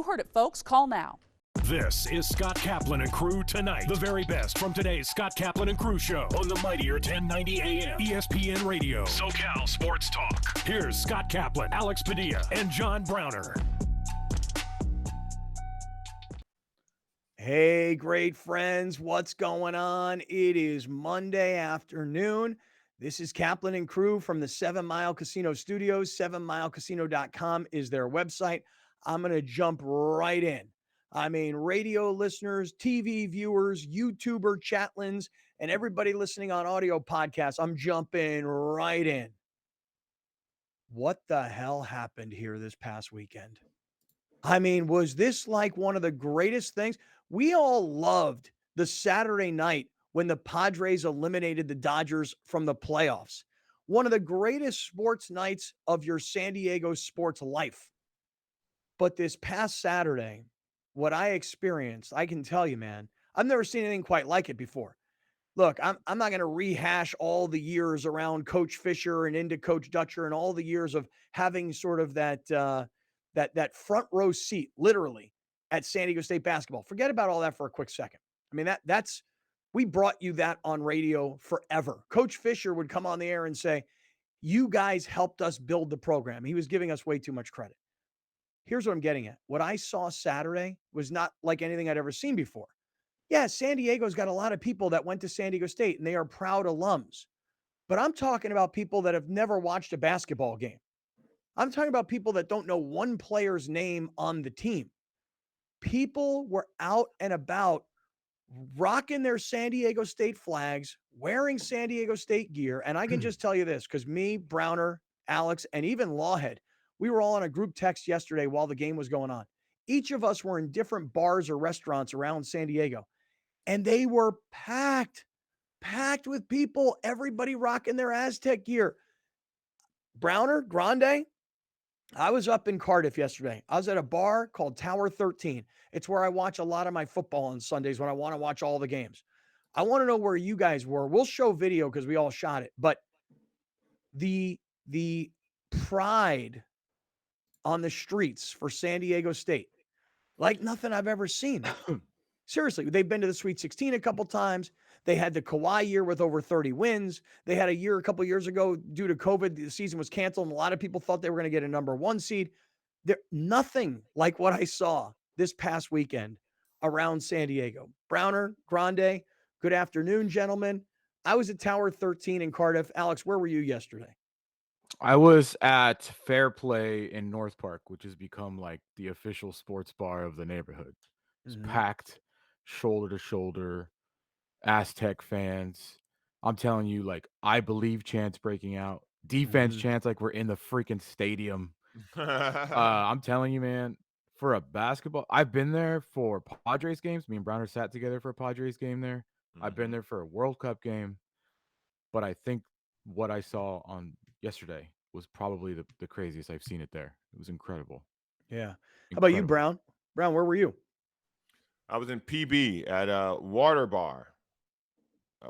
You heard it, folks. Call now. This is Scott Kaplan and Crew Tonight. The very best from today's Scott Kaplan and Crew show on the mightier 1090 AM ESPN Radio. SoCal Sports Talk. Here's Scott Kaplan, Alex Padilla, and John Browner. Hey, great friends. What's going on? It is Monday afternoon. This is Kaplan and Crew from the 7 Mile Casino Studios. 7milecasino.com is their website. I'm going to jump right in. I mean, radio listeners, TV viewers, YouTuber chatlins, and everybody listening on audio podcasts, I'm jumping right in. What the hell happened here this past weekend? I mean, was this like one of the greatest things? We all loved the Saturday night when the Padres eliminated the Dodgers from the playoffs. One of the greatest sports nights of your San Diego sports life. But this past Saturday, what I experienced, I can tell you, man, I've never seen anything quite like it before. Look, I'm not going to rehash all the years around Coach Fisher and into Coach Dutcher and all the years of having sort of that front row seat, literally, at San Diego State basketball. Forget about all that for a quick second. I mean, that's we brought you that on radio forever. Coach Fisher would come on the air and say, "You guys helped us build the program." He was giving us way too much credit. Here's what I'm getting at. What I saw Saturday was not like anything I'd ever seen before. Yeah, San Diego's got a lot of people that went to San Diego State, and they are proud alums. But I'm talking about people that have never watched a basketball game. I'm talking about people that don't know one player's name on the team. People were out and about rocking their San Diego State flags, wearing San Diego State gear. And I can just tell you this, because me, Browner, Alex, and even Lawhead, we were all on a group text yesterday while the game was going on. Each of us were in different bars or restaurants around San Diego, and they were packed with people, everybody rocking their Aztec gear. Browner, Grande, I was up in Cardiff yesterday. I was at a bar called Tower 13. It's where I watch a lot of my football on Sundays when I want to watch all the games. I want to know where you guys were. We'll show video because we all shot it. But the pride on the streets for San Diego State, like nothing I've ever seen. Seriously, they've been to the Sweet 16 a couple times. They had the Kawhi year with over 30 wins. They had a year a couple years ago due to COVID. The season was canceled, and a lot of people thought they were going to get a number 1 seed. Nothing like what I saw this past weekend around San Diego. Browner, Grande, good afternoon, gentlemen. I was at Tower 13 in Cardiff. Alex, where were you yesterday? I was at Fair Play in North Park, which has become like the official sports bar of the neighborhood. It's packed, shoulder to shoulder, Aztec fans. I'm telling you, like, I believe chants breaking out, defense chants like we're in the freaking stadium. I'm telling you, man, for a basketball, I've been there for Padres games. Me and Browner sat together for a Padres game there. I've been there for a World Cup game. But I think what I saw on yesterday was probably the craziest I've seen it there. It was incredible. Yeah. How about you, Brown? Brown, where were you? I was in PB at a water bar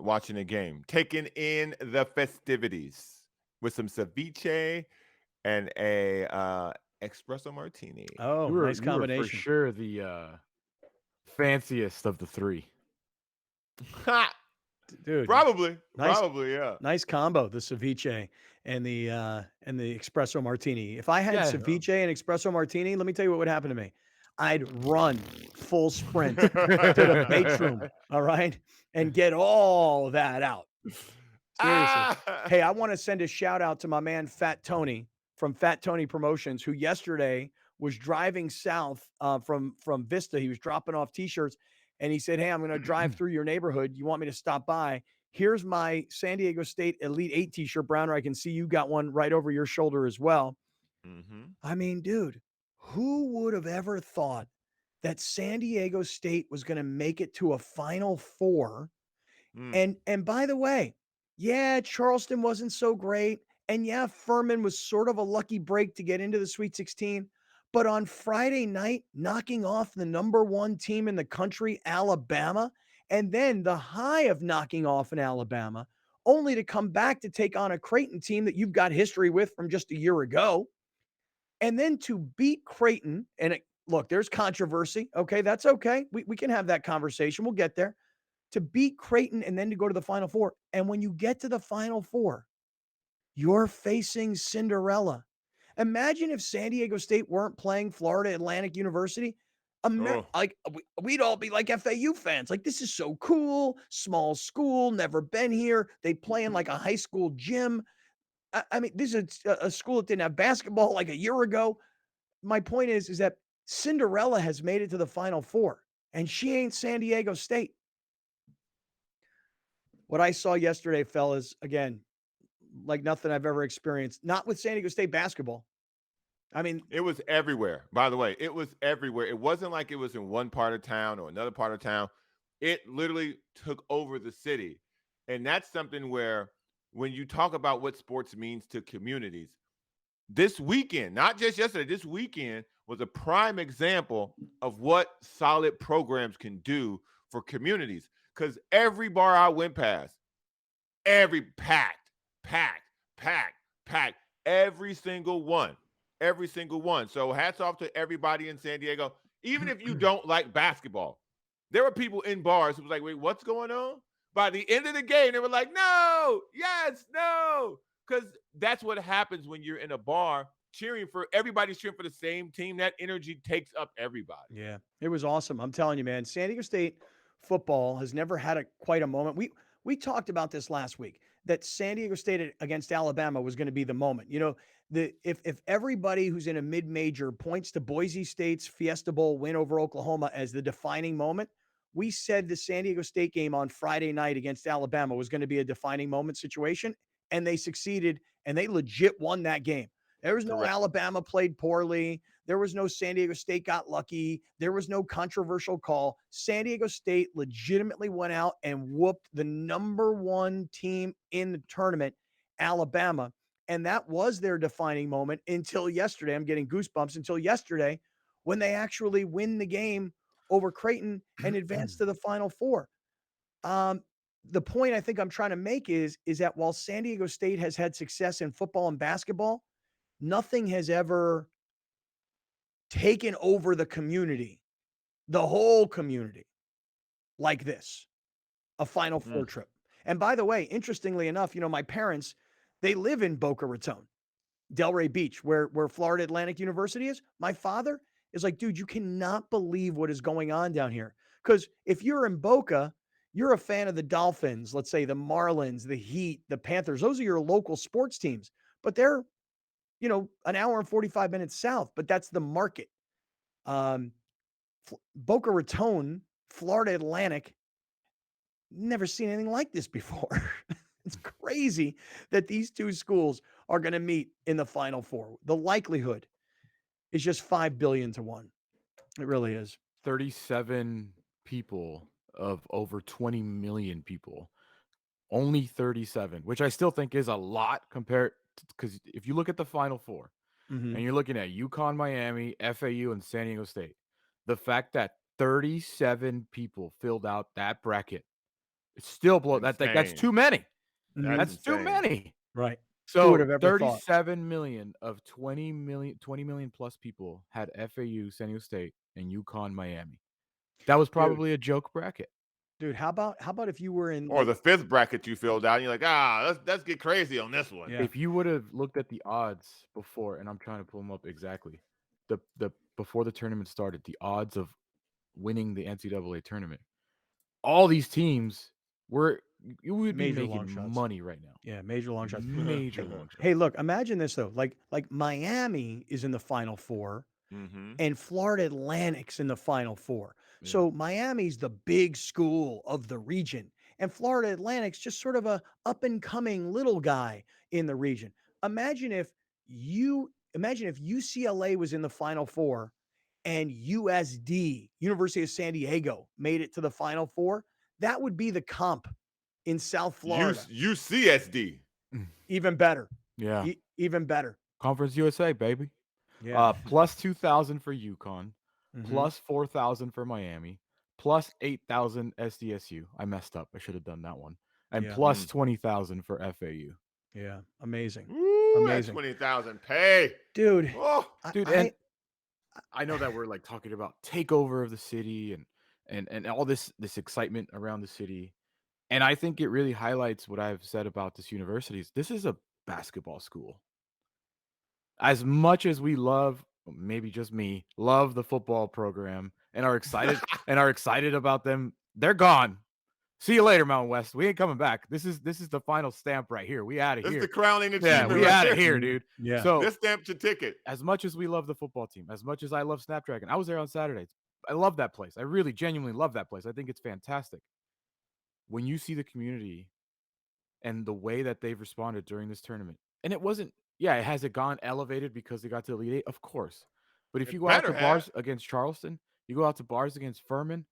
watching a game, taking in the festivities with some ceviche and a espresso martini. Oh, nice combination. You were for sure the fanciest of the three. Dude, probably, yeah. Nice combo, the ceviche and the espresso martini. If I had ceviche and espresso martini, let me tell you what would happen to me. I'd run full sprint to the bedroom, all right, and get all that out. Seriously. Hey, I want to send a shout out to my man Fat Tony from Fat Tony Promotions, who yesterday was driving south from Vista. He was dropping off T-shirts. And he said, "Hey, I'm going to drive through your neighborhood. You want me to stop by? Here's my San Diego State Elite 8 T-shirt, Browner. I can see you got one right over your shoulder as well." I mean, dude, who would have ever thought that San Diego State was going to make it to a Final Four? And by the way, yeah, Charleston wasn't so great. And yeah, Furman was sort of a lucky break to get into the Sweet 16. But on Friday night, knocking off the number 1 team in the country, Alabama, and then the high of knocking off an Alabama, only to come back to take on a Creighton team that you've got history with from just a year ago. And then to beat Creighton, and look, there's controversy. Okay, that's okay. We can have that conversation. We'll get there. To beat Creighton and then to go to the Final Four. And when you get to the Final Four, you're facing Cinderella. Imagine if San Diego State weren't playing Florida Atlantic University. Like we'd all be like FAU fans. Like, this is so cool. Small school, never been here. They play in like a high school gym. I mean, this is a school that didn't have basketball like a year ago. My point is that Cinderella has made it to the Final Four, and she ain't San Diego State. What I saw yesterday, fellas, again, like nothing I've ever experienced. Not with San Diego State basketball. I mean, it was everywhere. By the way, it was everywhere. It wasn't like it was in one part of town or another part of town. It literally took over the city. And that's something where when you talk about what sports means to communities, this weekend, not just yesterday, this weekend was a prime example of what solid programs can do for communities. Because every bar I went past, every packed, every single one. Every single one. So hats off to everybody in San Diego. Even if you don't like basketball, there were people in bars who was like, wait, what's going on? By the end of the game, they were like, no, yes, no. Because that's what happens when you're in a bar everybody's cheering for the same team. That energy takes up everybody. Yeah, it was awesome. I'm telling you, man, San Diego State football has never had quite a moment. We talked about this last week, that San Diego State against Alabama was going to be the moment. You know, if everybody who's in a mid-major points to Boise State's Fiesta Bowl win over Oklahoma as the defining moment, we said the San Diego State game on Friday night against Alabama was going to be a defining moment situation, and they succeeded, and they legit won that game. There was no Alabama played poorly. There was no San Diego State got lucky. There was no controversial call. San Diego State legitimately went out and whooped the number one team in the tournament, Alabama. And that was their defining moment until yesterday. I'm getting goosebumps until yesterday when they actually win the game over Creighton and advance to the Final Four. The point I think I'm trying to make is that while San Diego State has had success in football and basketball, nothing has ever taken over the community, the whole community, like this, a Final Four trip. And by the way, interestingly enough, you know, my parents, they live in Boca Raton, Delray Beach, where Florida Atlantic University is. My father is like, dude, you cannot believe what is going on down here. Because if you're in Boca, you're a fan of the Dolphins, let's say the Marlins, the Heat, the Panthers. Those are your local sports teams. But they're, you know, an hour and 45 minutes south, but that's the market. Boca Raton, Florida Atlantic, never seen anything like this before. It's crazy that these two schools are going to meet in the Final Four. The likelihood is just 5 billion to 1. It really is. 37 people of over 20 million people. Only 37, which I still think is a lot compared, because if you look at the Final Four and you're looking at UConn, Miami, FAU, and San Diego State, the fact that 37 people filled out that bracket, it's still that's too many. That's too many. Right. So 37 million of 20 million plus people had FAU, San Diego State, and UConn, Miami. That was probably a joke bracket. Dude, how about if you were in, or the fifth bracket you filled out, and you're like, let's get crazy on this one. Yeah. If you would have looked at the odds before, and I'm trying to pull them up exactly, the before the tournament started, the odds of winning the NCAA tournament, all these teams you would be making money right now. Yeah, major long shots. Major long shots. Hey, look, imagine this though. Like Miami is in the Final Four, and Florida Atlantic's in the Final Four. Yeah. So Miami's the big school of the region, and Florida Atlantic's just sort of a up and coming little guy in the region. Imagine if UCLA was in the Final Four and USD, University of San Diego, made it to the Final Four. That would be the comp in South Florida. UCSD. Even better. Yeah. Even better. Conference USA, baby. Yeah. Plus 2,000 for UConn, plus 4,000 for Miami, plus 8,000 SDSU. I messed up. I should have done that one. And plus 20,000 for FAU. Yeah. Amazing. Ooh, amazing. 20,000 pay. Dude. Oh. Dude, I know that we're like talking about takeover of the city and all this excitement around the city. And I think it really highlights what I've said about this university. This is a basketball school. As much as we love, maybe just me, love the football program and are excited about them, they're gone. See you later, Mountain West. We ain't coming back. This is the final stamp right here. We out of This here. is the crowning Yeah, achievement we right out of here. here, dude. Yeah. So this stamped your ticket. as much as we love the football team, as much as I love Snapdragon, I was there on Saturday. I love that place. I really genuinely love that place. I think it's fantastic. When you see the community and the way that they've responded during this tournament, and it wasn't, has it gone elevated because they got to the Elite Eight? Of course. But if It you go out to better bars have. against Charleston, you go out to bars against Furman,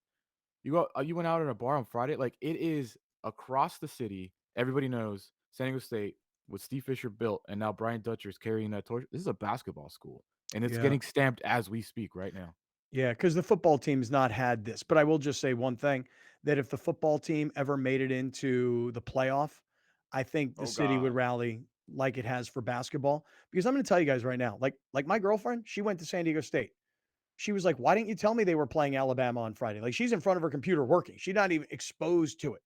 you went out at a bar on Friday, like it is across the city. Everybody knows San Diego State, what Steve Fisher built, and now Brian Dutcher is carrying that torch. This is a basketball school, and it's Yeah. getting stamped as we speak right now. Yeah, because the football team's not had this. But I will just say one thing, that if the football team ever made it into the playoff, I think the Oh, city would God. rally like it has for basketball. Because I'm going to tell you guys right now, like my girlfriend, she went to San Diego State. She was like, "Why didn't you tell me they were playing Alabama on Friday?" Like, she's in front of her computer working. She's not even exposed to it.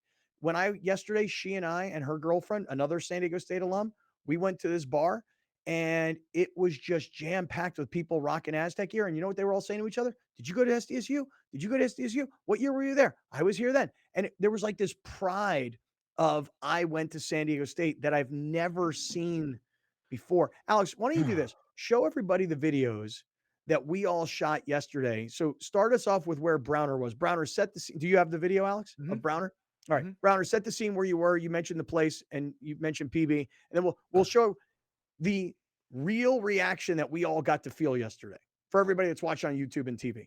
Yesterday, she and I and her girlfriend, another San Diego State alum, we went to this bar and it was just jam packed with people rocking Aztec gear. And you know what they were all saying to each other? Did you go to SDSU? Did you go to SDSU? What year were you there? I was here then. And there was like this pride of I went to San Diego State that I've never seen before. Alex, why don't you do this? Show everybody the videos that we all shot yesterday. So start us off with where Browner was. Browner, set the scene. Do you have the video, Alex, of Browner? All right, Browner, set the scene where you were. You mentioned the place and you mentioned PB, and then we'll show the real reaction that we all got to feel yesterday for everybody that's watching on YouTube and TV.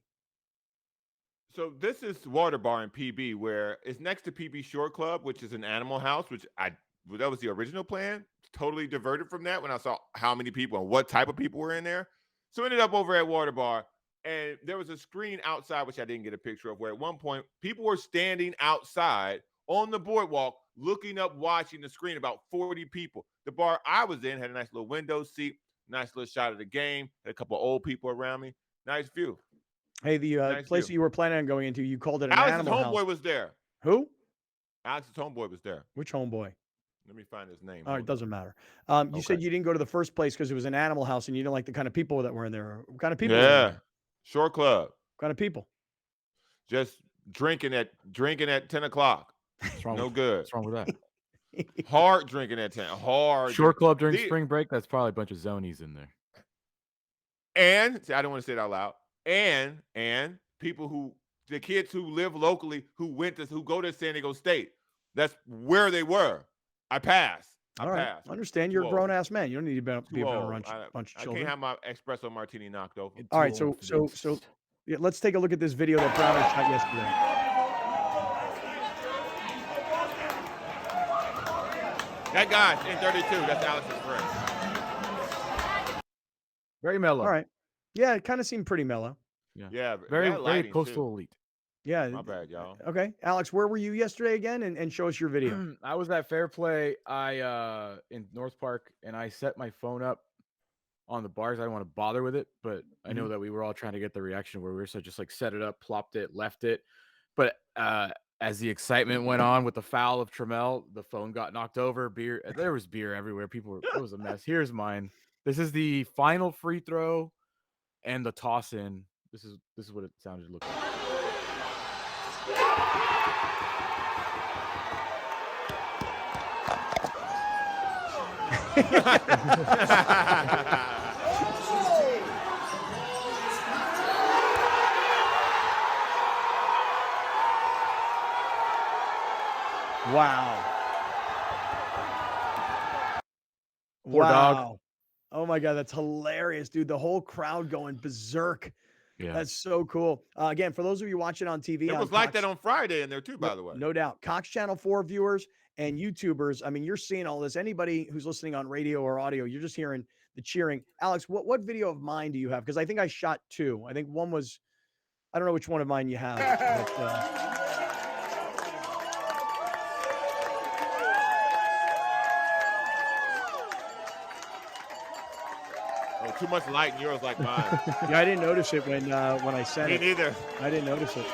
So this is Water Bar in PB, where it's next to PB Shore Club, which is an animal house, which that was the original plan. Totally diverted from that when I saw how many people and what type of people were in there. So ended up over at Water Bar, and there was a screen outside, which I didn't get a picture of, where at one point people were standing outside on the boardwalk looking up, watching the screen, about 40 people. The bar I was in had a nice little window seat, nice little shot of the game, had a couple of old people around me. Nice view. Hey, the Nice place view. that you were planning on going into, you called it an Alex's animal homeboy house. was there. Who? Alex's homeboy was there. Which homeboy? Let me find his name. All right, doesn't matter. You said Okay. you didn't go to the first place because it was an animal house and you didn't like the kind of people that were in there. What kind of people were in Yeah. there? Shore Club. What kind of people? Just drinking at 10 o'clock. No good. What's wrong with that? Hard drinking at 10. Hard. Shore Club during spring break, that's probably a bunch of zonies in there. And see, I don't want to say it out loud. And people the kids who live locally who go to San Diego State. That's where they were. I passed. All right. I understand you're a grown ass man. You don't need to be about a bunch of children. I can't have my espresso martini knocked over. All right, so yeah, let's take a look at this video that Browner shot yesterday. That guy's in 32. That's Alex's friend. Very mellow. All right. Yeah, it kind of seemed pretty mellow. Yeah. Very coastal elite. Yeah. My bad, y'all. Okay. Alex, where were you yesterday again? And show us your video. I was at Fair Play. In North Park, and I set my phone up on the bars. I didn't want to bother with it, but I know that we were all trying to get the reaction where we were, so just like set it up, plopped it, left it. But as the excitement went on with the foul of Trammell, the phone got knocked over. There was beer everywhere. It was a mess. Here's mine. This is the final free throw and the toss in. This is what it sounded to look like. Wow. Poor dog. Oh my God, that's hilarious, dude. The whole crowd going berserk. Yeah. That's so cool. Again, for those of you watching on TV, it was like that on Friday in there too, by the way. No doubt. Cox Channel 4 viewers and YouTubers, I mean, you're seeing all this. Anybody who's listening on radio or audio, you're just hearing the cheering. Alex, what video of mine do you have? Because I think I shot two. I think one was, I don't know which one of mine you have. But, got too much light in yours like mine. Yeah, I didn't notice it when I sent Me it. neither. I didn't notice it.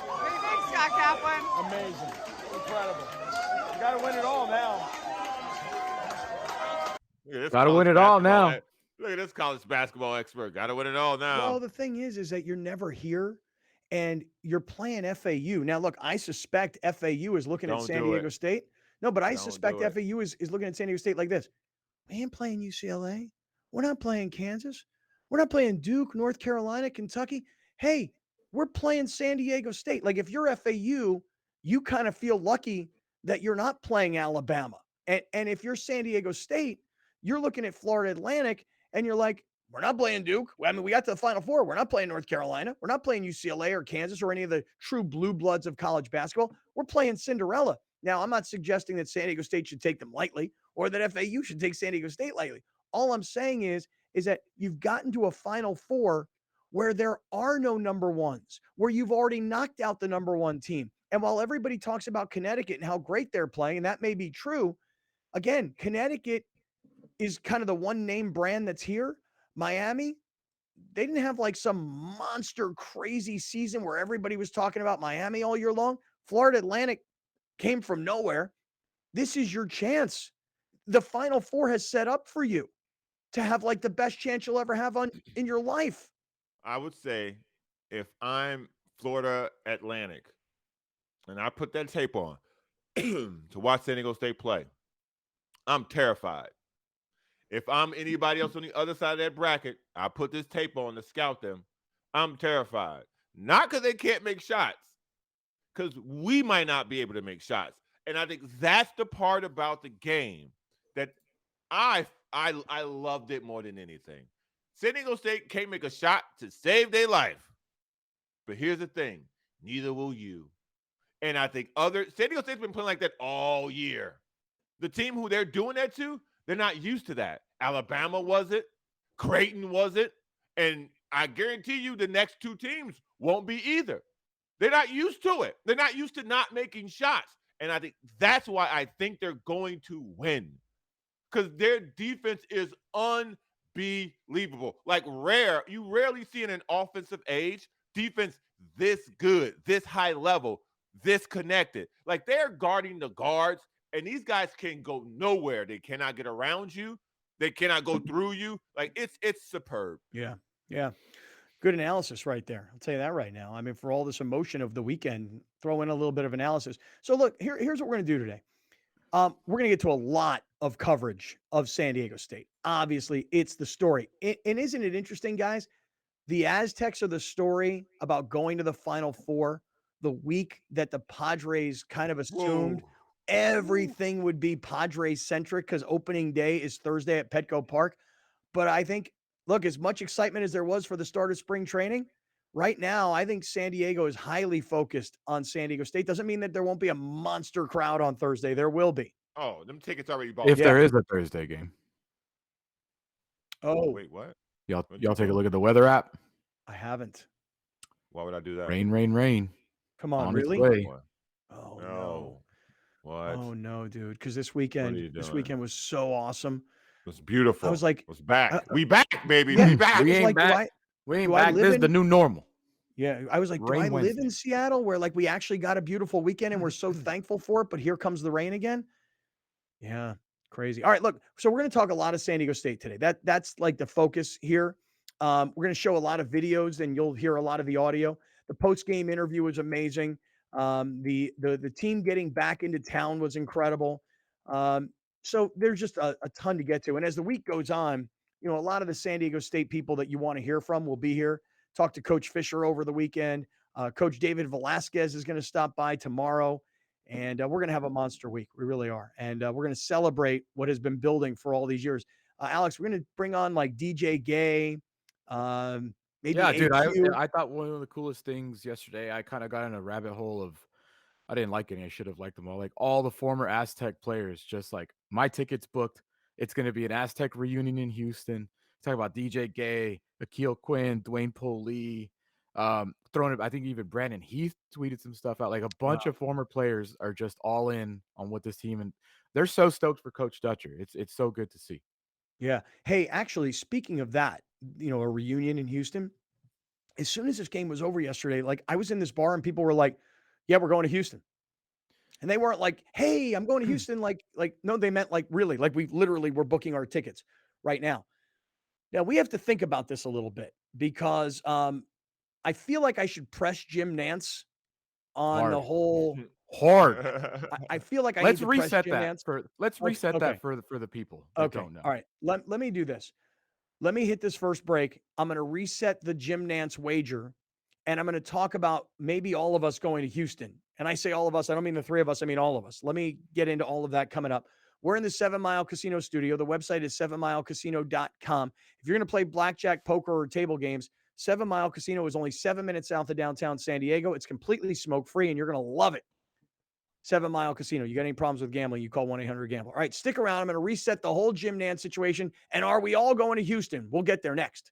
What do you think, Scott Kaplan? Amazing. Incredible. You got to win it all now. Got to win it all now. Look at this college basketball expert. Got to win it all now. Well, the thing is that you're never here and you're playing FAU. Now, look, I suspect FAU is looking at San Diego State. No, but I suspect FAU is looking at San Diego State like this. We ain't playing UCLA. We're not playing Kansas. We're not playing Duke, North Carolina, Kentucky. Hey, we're playing San Diego State. Like if you're FAU, you kind of feel lucky that you're not playing Alabama. And if you're San Diego State, you're looking at Florida Atlantic and you're like, we're not playing Duke. I mean, we got to the Final Four. We're not playing North Carolina. We're not playing UCLA or Kansas or any of the true blue bloods of college basketball. We're playing Cinderella. Now, I'm not suggesting that San Diego State should take them lightly or that FAU should take San Diego State lightly. All I'm saying is that you've gotten to a Final Four where there are no number ones, where you've already knocked out the number one team. And while everybody talks about Connecticut and how great they're playing, and that may be true, again, Connecticut is kind of the one name brand that's here. Miami, they didn't have like some monster crazy season where everybody was talking about Miami all year long. Florida Atlantic came from nowhere. This is your chance. The Final Four has set up for you to have like the best chance you'll ever have in your life. I would say if I'm Florida Atlantic and I put that tape on to watch San Diego State play, I'm terrified. If I'm anybody else on the other side of that bracket, I put this tape on to scout them. I'm terrified. Not because they can't make shots, because we might not be able to make shots. And I think that's the part about the game that I loved it more than anything. San Diego State can't make a shot to save their life. But here's the thing. Neither will you. And I think San Diego State's been playing like that all year. The team who they're doing that to, they're not used to that. Alabama was it. Creighton was it. And I guarantee you the next two teams won't be either. They're not used to it. They're not used to not making shots. And I think that's why I think they're going to win. Because their defense is unbelievable. Like you rarely see in an offensive age defense this good, this high level, this connected. Like they're guarding the guards. And these guys can go nowhere. They cannot get around you. They cannot go through you. Like it's superb. Yeah. Yeah. Good analysis right there. I'll tell you that right now. I mean, for all this emotion of the weekend, throw in a little bit of analysis. So look, here's what we're going to do today. We're going to get to a lot of coverage of San Diego State. Obviously, it's the story. And isn't it interesting, guys? The Aztecs are the story about going to the Final Four the week that the Padres kind of assumed everything would be Padres centric because opening day is Thursday at Petco Park. But I think, look, as much excitement as there was for the start of spring training, right now, I think San Diego is highly focused on San Diego State. Doesn't mean that there won't be a monster crowd on Thursday. There will be. Oh, them tickets already bought. If there is a Thursday game. Oh, wait, what? Y'all take a look at the weather app? I haven't. Why would I do that? Rain. Come on, really? Oh, no. What? Oh, no, dude. Because this weekend was so awesome. It was beautiful. I was like, it's back. We back, baby. Yeah, we back. We ain't back. We ain't back. This is the new normal. Yeah. I was like, do I live in Seattle where like we actually got a beautiful weekend and we're so thankful for it, but here comes the rain again? Yeah. Crazy. All right, look. So we're going to talk a lot of San Diego State today. That's like the focus here. We're going to show a lot of videos and you'll hear a lot of the audio. The post-game interview was amazing. The team getting back into town was incredible. So there's just a ton to get to. And as the week goes on, a lot of the San Diego State people that you want to hear from will be here. Talk to Coach Fisher over the weekend. Coach David Velasquez is going to stop by tomorrow. And we're going to have a monster week. We really are. And we're going to celebrate what has been building for all these years. Alex, we're going to bring on like DJ Gay. Maybe yeah, dude. AQ. I thought one of the coolest things yesterday, I kind of got in a rabbit hole of, I didn't like any. I should have liked them all. Like all the former Aztec players, just like my ticket's booked. It's going to be an Aztec reunion in Houston. Talk about DJ Gay, Akil Quinn, Dwayne Polee, throwing it. I think even Brandon Heath tweeted some stuff out. Like a bunch of former players are just all in on what this team, and they're so stoked for Coach Dutcher. It's so good to see. Yeah. Hey, actually, speaking of that, a reunion in Houston, as soon as this game was over yesterday, like I was in this bar and people were like, yeah, we're going to Houston. And they weren't like, hey, I'm going to Houston. No, they meant like really, like we literally were booking our tickets right now. Now we have to think about this a little bit because I feel like I should press Jim Nance on the Hard. whole. Hard. I feel like I Let's need to press reset Jim that Nance. for let's reset Okay. that for the people that Okay. don't know. All right. Let me do this. Let me hit this first break. I'm going to reset the Jim Nance wager, and I'm going to talk about maybe all of us going to Houston. And I say all of us, I don't mean the three of us, I mean all of us. Let me get into all of that coming up. We're in the 7 Mile Casino studio. The website is 7milecasino.com. If you're going to play blackjack, poker, or table games, 7 Mile Casino is only 7 minutes south of downtown San Diego. It's completely smoke-free, and you're going to love it. 7 Mile Casino. You got any problems with gambling, you call 1-800-GAMBLER. All right, stick around. I'm going to reset the whole Jim Nance situation. And are we all going to Houston? We'll get there next.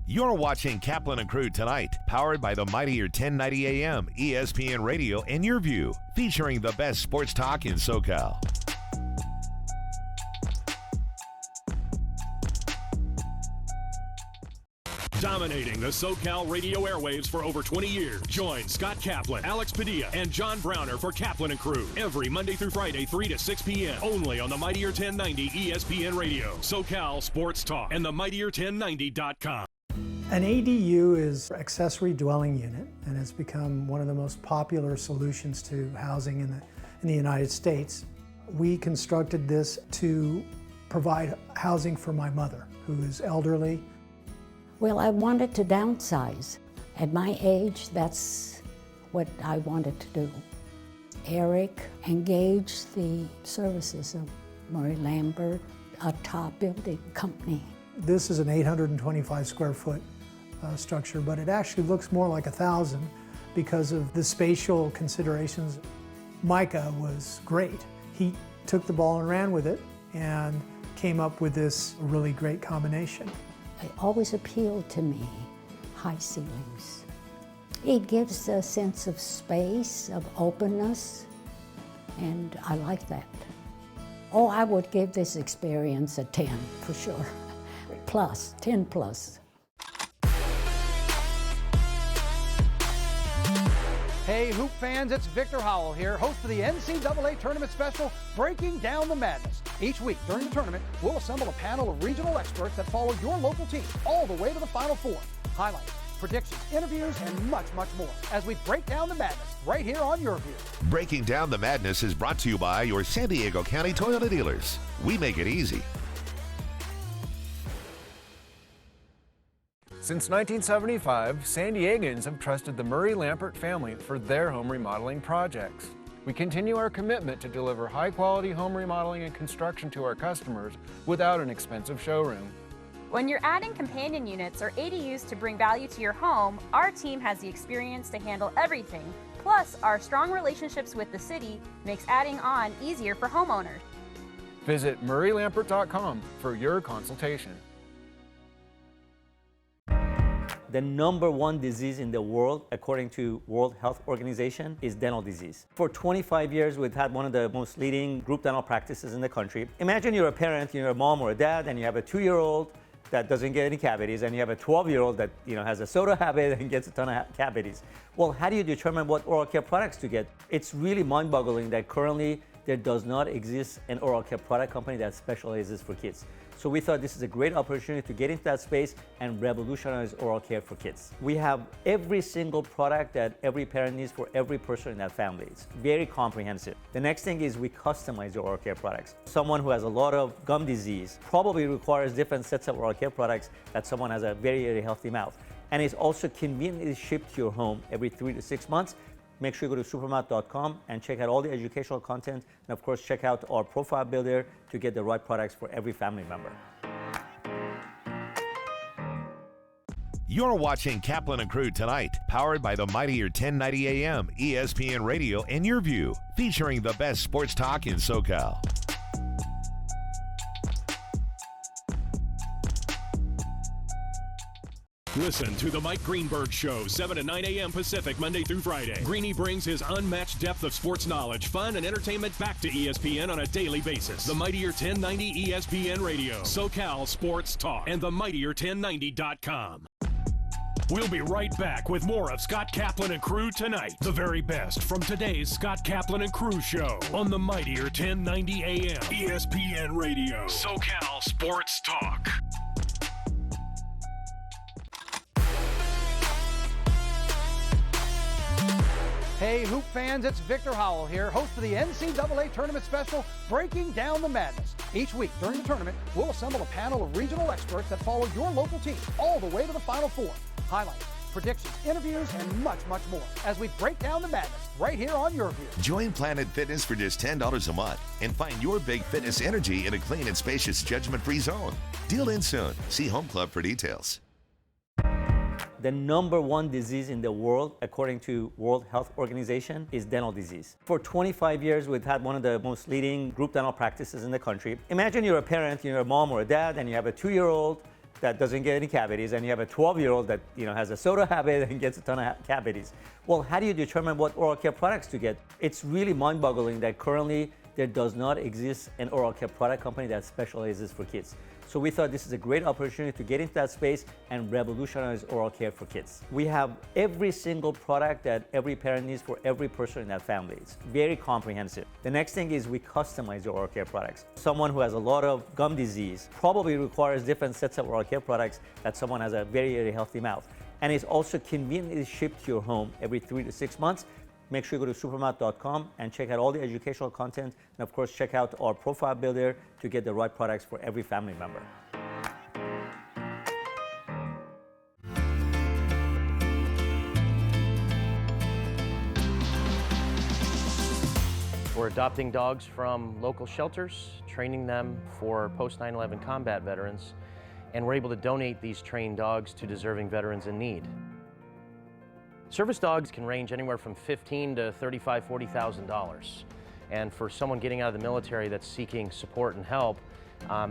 You're watching Kaplan and Crew Tonight, powered by the mightier 1090 AM, ESPN Radio, and Your View, featuring the best sports talk in SoCal. Dominating the SoCal radio airwaves for over 20 years. Join Scott Kaplan, Alex Padilla, and John Browner for Kaplan and Crew every Monday through Friday, 3 to 6 p.m. only on the mightier 1090 ESPN Radio, SoCal Sports Talk, and the mightier1090.com. An ADU is accessory dwelling unit, and it's become one of the most popular solutions to housing in the United States. We constructed this to provide housing for my mother, who is elderly. Well, I wanted to downsize. At my age, that's what I wanted to do. Eric engaged the services of Murray Lambert, a top building company. This is an 825 square foot structure, but it actually looks more like 1,000 because of the spatial considerations. Micah was great. He took the ball and ran with it and came up with this really great combination. It always appealed to me, high ceilings. It gives a sense of space, of openness, and I like that. Oh, I would give this experience a 10 for sure. Plus, 10 plus. Hey, Hoop fans, it's Victor Howell here, host of the NCAA Tournament Special, Breaking Down the Madness. Each week during the tournament, we'll assemble a panel of regional experts that follow your local team all the way to the Final Four. Highlights, predictions, interviews, and much, much more as we break down the madness right here on Your View. Breaking Down the Madness is brought to you by your San Diego County Toyota dealers. We make it easy. Since 1975, San Diegans have trusted the Murray Lambert family for their home remodeling projects. We continue our commitment to deliver high-quality home remodeling and construction to our customers without an expensive showroom. When you're adding companion units or ADUs to bring value to your home, our team has the experience to handle everything. Plus, our strong relationships with the city makes adding on easier for homeowners. Visit murraylambert.com for your consultation. The #1 disease in the world, according to World Health Organization, is dental disease. For 25 years, we've had one of the most leading group dental practices in the country. Imagine you're a parent, you're a mom or a dad, and you have a 2-year-old that doesn't get any cavities, and you have a 12-year-old that has a soda habit and gets a ton of cavities. Well, how do you determine what oral care products to get? It's really mind-boggling that currently there does not exist an oral care product company that specializes for kids. So we thought this is a great opportunity to get into that space and revolutionize oral care for kids. We have every single product that every parent needs for every person in that family. It's very comprehensive. The next thing is we customize your oral care products. Someone who has a lot of gum disease probably requires different sets of oral care products that someone has a very, very healthy mouth. And it's also conveniently shipped to your home every 3 to 6 months. Make sure you go to supermouth.com and check out all the educational content. And of course, check out our profile builder to get the right products for every family member. You're watching Kaplan and Crew Tonight, powered by the mightier 1090 AM, ESPN Radio, and Your View, featuring the best sports talk in SoCal. Listen to The Mike Greenberg Show, 7 to 9 a.m. Pacific, Monday through Friday. Greeny brings his unmatched depth of sports knowledge, fun, and entertainment back to ESPN on a daily basis. The Mightier 1090 ESPN Radio, SoCal Sports Talk, and themightier1090.com. We'll be right back with more of Scott Kaplan and Crew Tonight. The very best from today's Scott Kaplan and Crew Show on the Mightier 1090 AM, ESPN Radio, SoCal Sports Talk. Hey, Hoop fans, it's Victor Howell here, host of the NCAA Tournament Special, Breaking Down the Madness. Each week during the tournament, we'll assemble a panel of regional experts that follow your local team all the way to the Final Four. Highlights, predictions, interviews, and much, much more as we break down the madness right here on Your View. Join Planet Fitness for just $10 a month and find your big fitness energy in a clean and spacious judgment-free zone. Deal in soon. See Home Club for details. The number one disease in the world, according to World Health Organization, is dental disease. For 25 years, we've had one of the most leading group dental practices in the country. Imagine you're a parent, you're a mom or a dad, and you have a 2-year-old that doesn't get any cavities, and you have a 12-year-old that has a soda habit and gets a ton of cavities. Well, how do you determine what oral care products to get? It's really mind-boggling that currently there does not exist an oral care product company that specializes for kids. So we thought this is a great opportunity to get into that space and revolutionize oral care for kids. We have every single product that every parent needs for every person in that family. It's very comprehensive. The next thing is we customize your oral care products. Someone who has a lot of gum disease probably requires different sets of oral care products that someone has a very, very healthy mouth. And it's also conveniently shipped to your home every 3 to 6 months. Make sure you go to supermouth.com and check out all the educational content. And of course, check out our profile builder to get the right products for every family member. We're adopting dogs from local shelters, training them for post 9/11 combat veterans, and we're able to donate these trained dogs to deserving veterans in need. Service dogs can range anywhere from $15,000 to $35,000, $40,000. And for someone getting out of the military that's seeking support and help,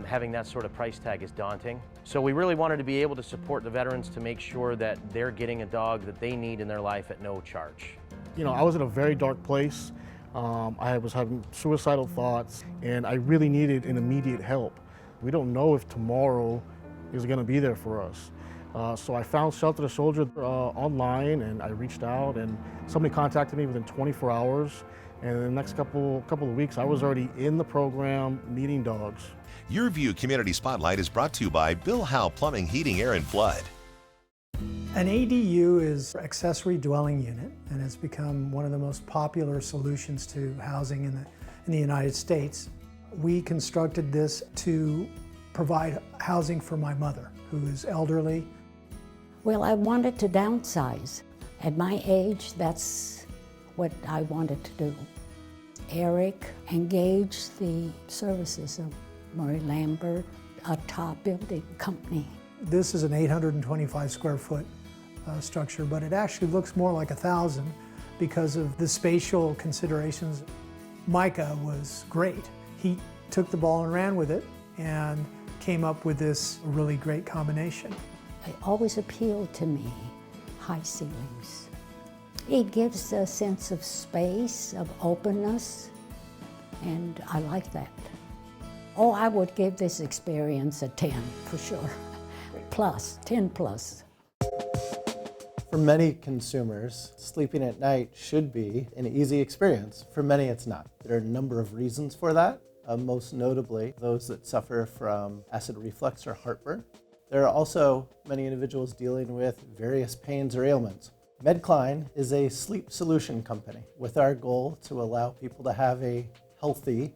having that sort of price tag is daunting. So we really wanted to be able to support the veterans to make sure that they're getting a dog that they need in their life at no charge. I was in a very dark place. I was having suicidal thoughts, and I really needed an immediate help. We don't know if tomorrow is going to be there for us. So I found Shelter to Soldier online, and I reached out, and somebody contacted me within 24 hours. And in the next couple of weeks, I was already in the program meeting dogs. Your View Community Spotlight is brought to you by Bill Howe Plumbing, Heating, Air, and Flood. An ADU is accessory dwelling unit, and it's become one of the most popular solutions to housing in the United States. We constructed this to provide housing for my mother, who is elderly. Well, I wanted to downsize. At my age, that's what I wanted to do. Eric engaged the services of Murray Lambert, a top building company. This is an 825 square foot structure, but it actually looks more like 1,000 because of the spatial considerations. Micah was great. He took the ball and ran with it and came up with this really great combination. It always appealed to me, high ceilings. It gives a sense of space, of openness, and I like that. Oh, I would give this experience a 10 for sure. Plus, 10 plus. For many consumers, sleeping at night should be an easy experience. For many, it's not. There are a number of reasons for that. Most notably, those that suffer from acid reflux or heartburn. There are also many individuals dealing with various pains or ailments. MedCline is a sleep solution company with our goal to allow people to have a healthy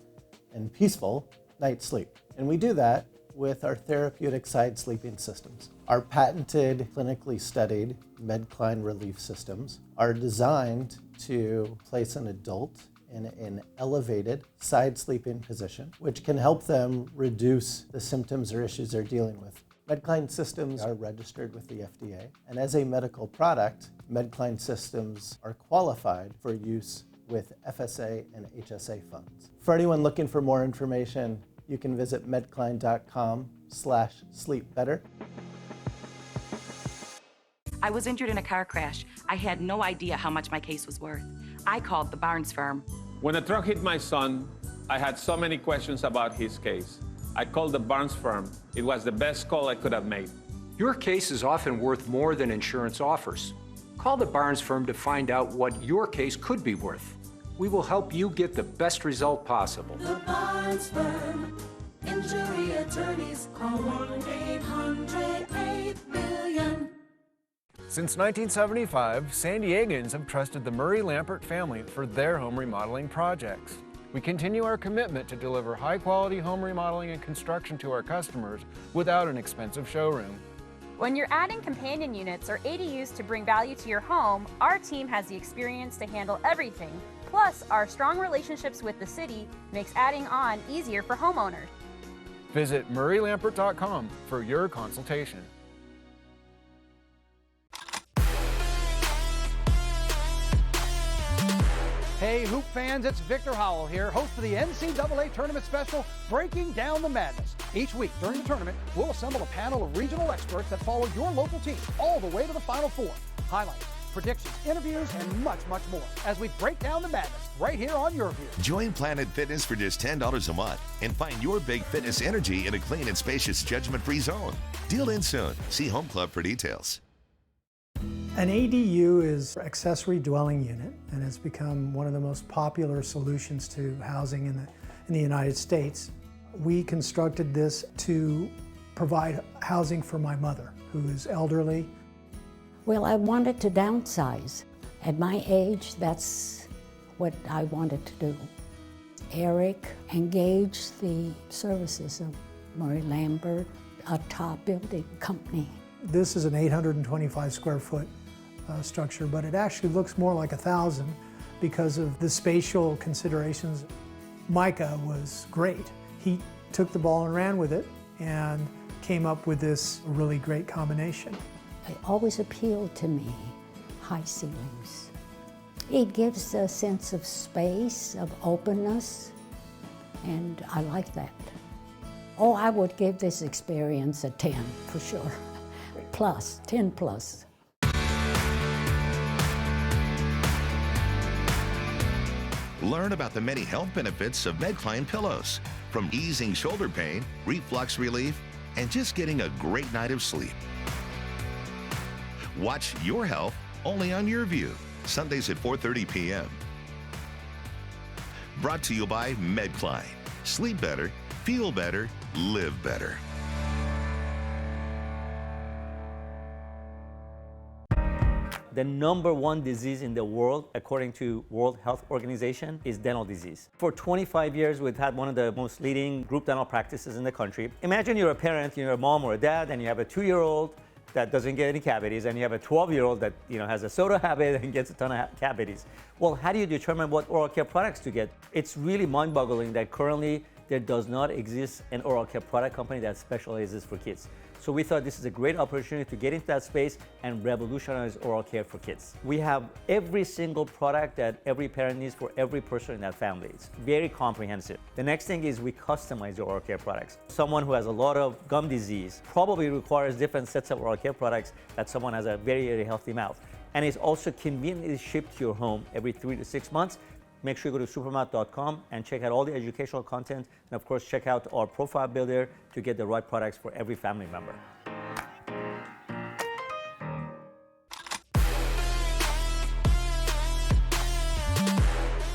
and peaceful night's sleep. And we do that with our therapeutic side sleeping systems. Our patented, clinically studied MedCline relief systems are designed to place an adult in an elevated side sleeping position, which can help them reduce the symptoms or issues they're dealing with. MedCline systems are registered with the FDA, and as a medical product, MedCline systems are qualified for use with FSA and HSA funds. For anyone looking for more information, you can visit medcline.com/sleepbetter. I was injured in a car crash. I had no idea how much my case was worth. I called the Barnes firm. When a truck hit my son, I had so many questions about his case. I called the Barnes firm. It was the best call I could have made. Your case is often worth more than insurance offers. Call the Barnes firm to find out what your case could be worth. We will help you get the best result possible. The Barnes firm. Injury attorneys. Call 1-800-8-million. Since 1975, San Diegans have trusted the Murray-Lampert family for their home remodeling projects. We continue our commitment to deliver high-quality home remodeling and construction to our customers without an expensive showroom. When you're adding companion units or ADUs to bring value to your home, our team has the experience to handle everything. Plus, our strong relationships with the city makes adding on easier for homeowners. Visit murraylampert.com for your consultation. Hey, Hoop fans, it's Victor Howell here, host of the NCAA Tournament Special, Breaking Down the Madness. Each week during the tournament, we'll assemble a panel of regional experts that follow your local team all the way to the Final Four. Highlights, predictions, interviews, and much, much more as we break down the madness right here on Your View. Join Planet Fitness for just $10 a month and find your big fitness energy in a clean and spacious judgment-free zone. Deal in soon. See Home Club for details. An ADU is accessory dwelling unit, and it's become one of the most popular solutions to housing in the United States. We constructed this to provide housing for my mother, who is elderly. Well, I wanted to downsize. At my age, that's what I wanted to do. Eric engaged the services of Murray Lampert, a top building company. This is an 825 square foot structure, but it actually looks more like 1,000 because of the spatial considerations. Micah was great. He took the ball and ran with it and came up with this really great combination. It always appealed to me, high ceilings. It gives a sense of space, of openness, and I like that. Oh, I would give this experience a 10 for sure. Plus, 10 plus. Learn about the many health benefits of MedCline pillows, from easing shoulder pain, reflux relief, and just getting a great night of sleep. Watch Your Health only on Your View, Sundays at 4:30 p.m. Brought to you by MedCline. Sleep better, feel better, live better. The number one disease in the world, according to World Health Organization, is dental disease. For 25 years, we've had one of the most leading group dental practices in the country. Imagine you're a parent, you're a mom or a dad, and you have a 2-year-old that doesn't get any cavities, and you have a 12-year-old that has a soda habit and gets a ton of cavities. Well, how do you determine what oral care products to get? It's really mind-boggling that currently there does not exist an oral care product company that specializes for kids. So we thought this is a great opportunity to get into that space and revolutionize oral care for kids. We have every single product that every parent needs for every person in that family. It's very comprehensive. The next thing is we customize your oral care products. Someone who has a lot of gum disease probably requires different sets of oral care products that someone has a very, very healthy mouth. And it's also conveniently shipped to your home every 3 to 6 months. Make sure you go to supermouth.com and check out all the educational content. And of course, check out our profile builder to get the right products for every family member.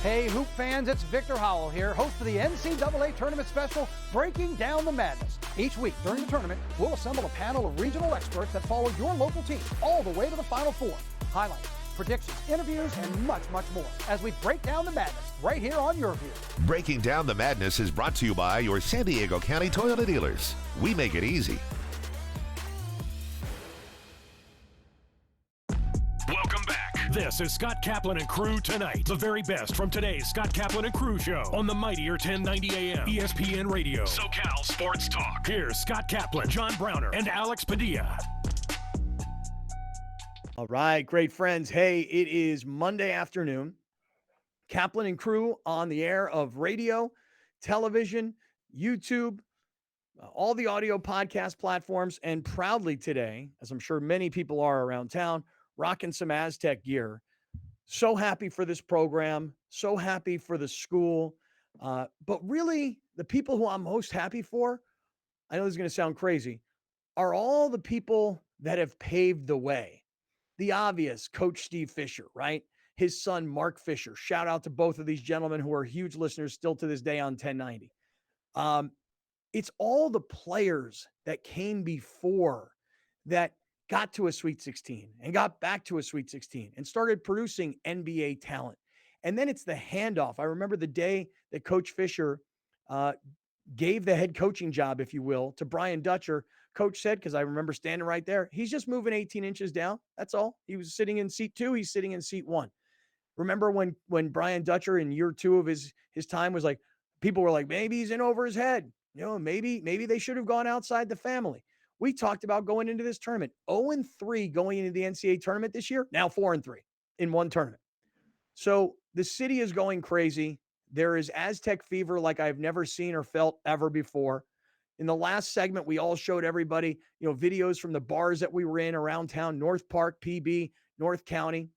Hey, Hoop fans, it's Victor Howell here, host of the NCAA Tournament Special, Breaking Down the Madness. Each week during the tournament, we'll assemble a panel of regional experts that follow your local team all the way to the Final Four. Highlights, predictions, interviews, and much, much more as we break down the madness right here on Your View. Breaking Down the Madness is brought to you by your San Diego County Toyota dealers. We make it easy. Welcome back. This is Scott Kaplan and Crew Tonight. The very best from today's Scott Kaplan and Crew show on the mightier 1090 AM ESPN Radio. SoCal Sports Talk. Here's Scott Kaplan, John Browner, and Alex Padilla. All right, great friends. Hey, it is Monday afternoon. Kaplan and Crew on the air of radio, television, YouTube, all the audio podcast platforms, and proudly today, as I'm sure many people are around town, rocking some Aztec gear. So happy for this program, so happy for the school. But really, the people who I'm most happy for, I know this is going to sound crazy, are all the people that have paved the way. The obvious, Coach Steve Fisher, right? His son, Mark Fisher. Shout out to both of these gentlemen who are huge listeners still to this day on 1090. It's all the players that came before that got to a Sweet 16 and got back to a Sweet 16 and started producing NBA talent. And then it's the handoff. I remember the day that Coach Fisher gave the head coaching job, if you will, to Brian Dutcher. Coach said, because I remember standing right there, he's just moving 18 inches down. That's all. He was sitting in seat 2. He's sitting in seat 1. Remember when Brian Dutcher in year 2 of his time was like, people were like, maybe he's in over his head. Maybe they should have gone outside the family. We talked about going into this tournament 0-3 going into the NCAA tournament this year. Now 4-3 in one tournament. So the city is going crazy. There is Aztec fever like I've never seen or felt ever before. In the last segment, we all showed everybody, videos from the bars that we were in around town, North Park, PB, North County.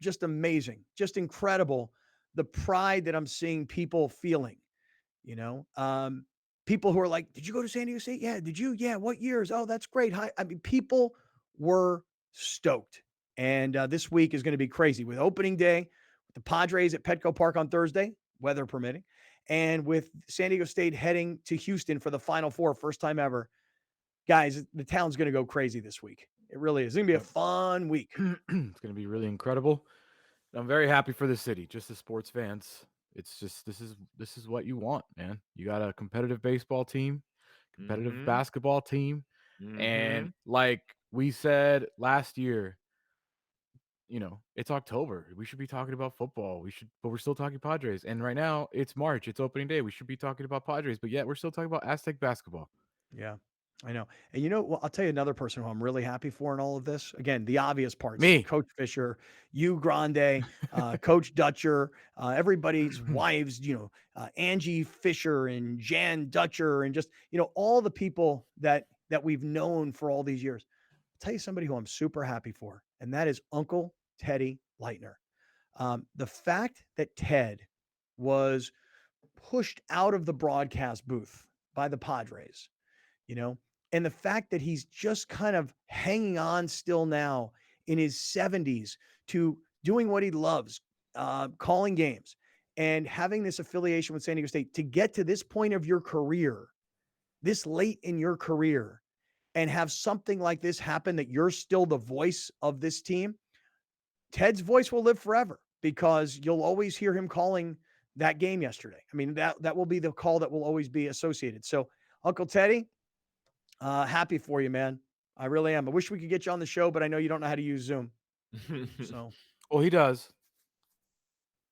Just amazing, just incredible. The pride that I'm seeing people feeling, people who are like, did you go to San Diego State? Yeah. Did you? Yeah. What years? Oh, that's great. Hi. I mean, people were stoked. And this week is going to be crazy with opening day, with the Padres at Petco Park on Thursday, weather permitting, and with San Diego State heading to Houston for the Final Four, first time ever. Guys, the town's going to go crazy this week. It really is. It's going to be a fun week. It's going to be really incredible. I'm very happy for the city, just as sports fans. It's just this is what you want, man. You got a competitive baseball team, competitive basketball team, and like we said last year, it's October. We should be talking about football. But we're still talking Padres. And right now it's March. It's opening day. We should be talking about Padres, but yet we're still talking about Aztec basketball. Yeah, I know. And I'll tell you another person who I'm really happy for in all of this. Again, the obvious parts. Me. Coach Fisher, you Grande, Coach Dutcher, everybody's wives, Angie Fisher and Jan Dutcher, and just, all the people that we've known for all these years. I'll tell you somebody who I'm super happy for, and that is Uncle Teddy Leitner. The fact that Ted was pushed out of the broadcast booth by the Padres, and the fact that he's just kind of hanging on still now in his 70s to doing what he loves, calling games and having this affiliation with San Diego State to get to this point of your career, this late in your career, and have something like this happen that you're still the voice of this team. Ted's voice will live forever because you'll always hear him calling that game yesterday. I mean, that will be the call that will always be associated. So Uncle Teddy, happy for you, man. I really am. I wish we could get you on the show, but I know you don't know how to use Zoom. So, well, he does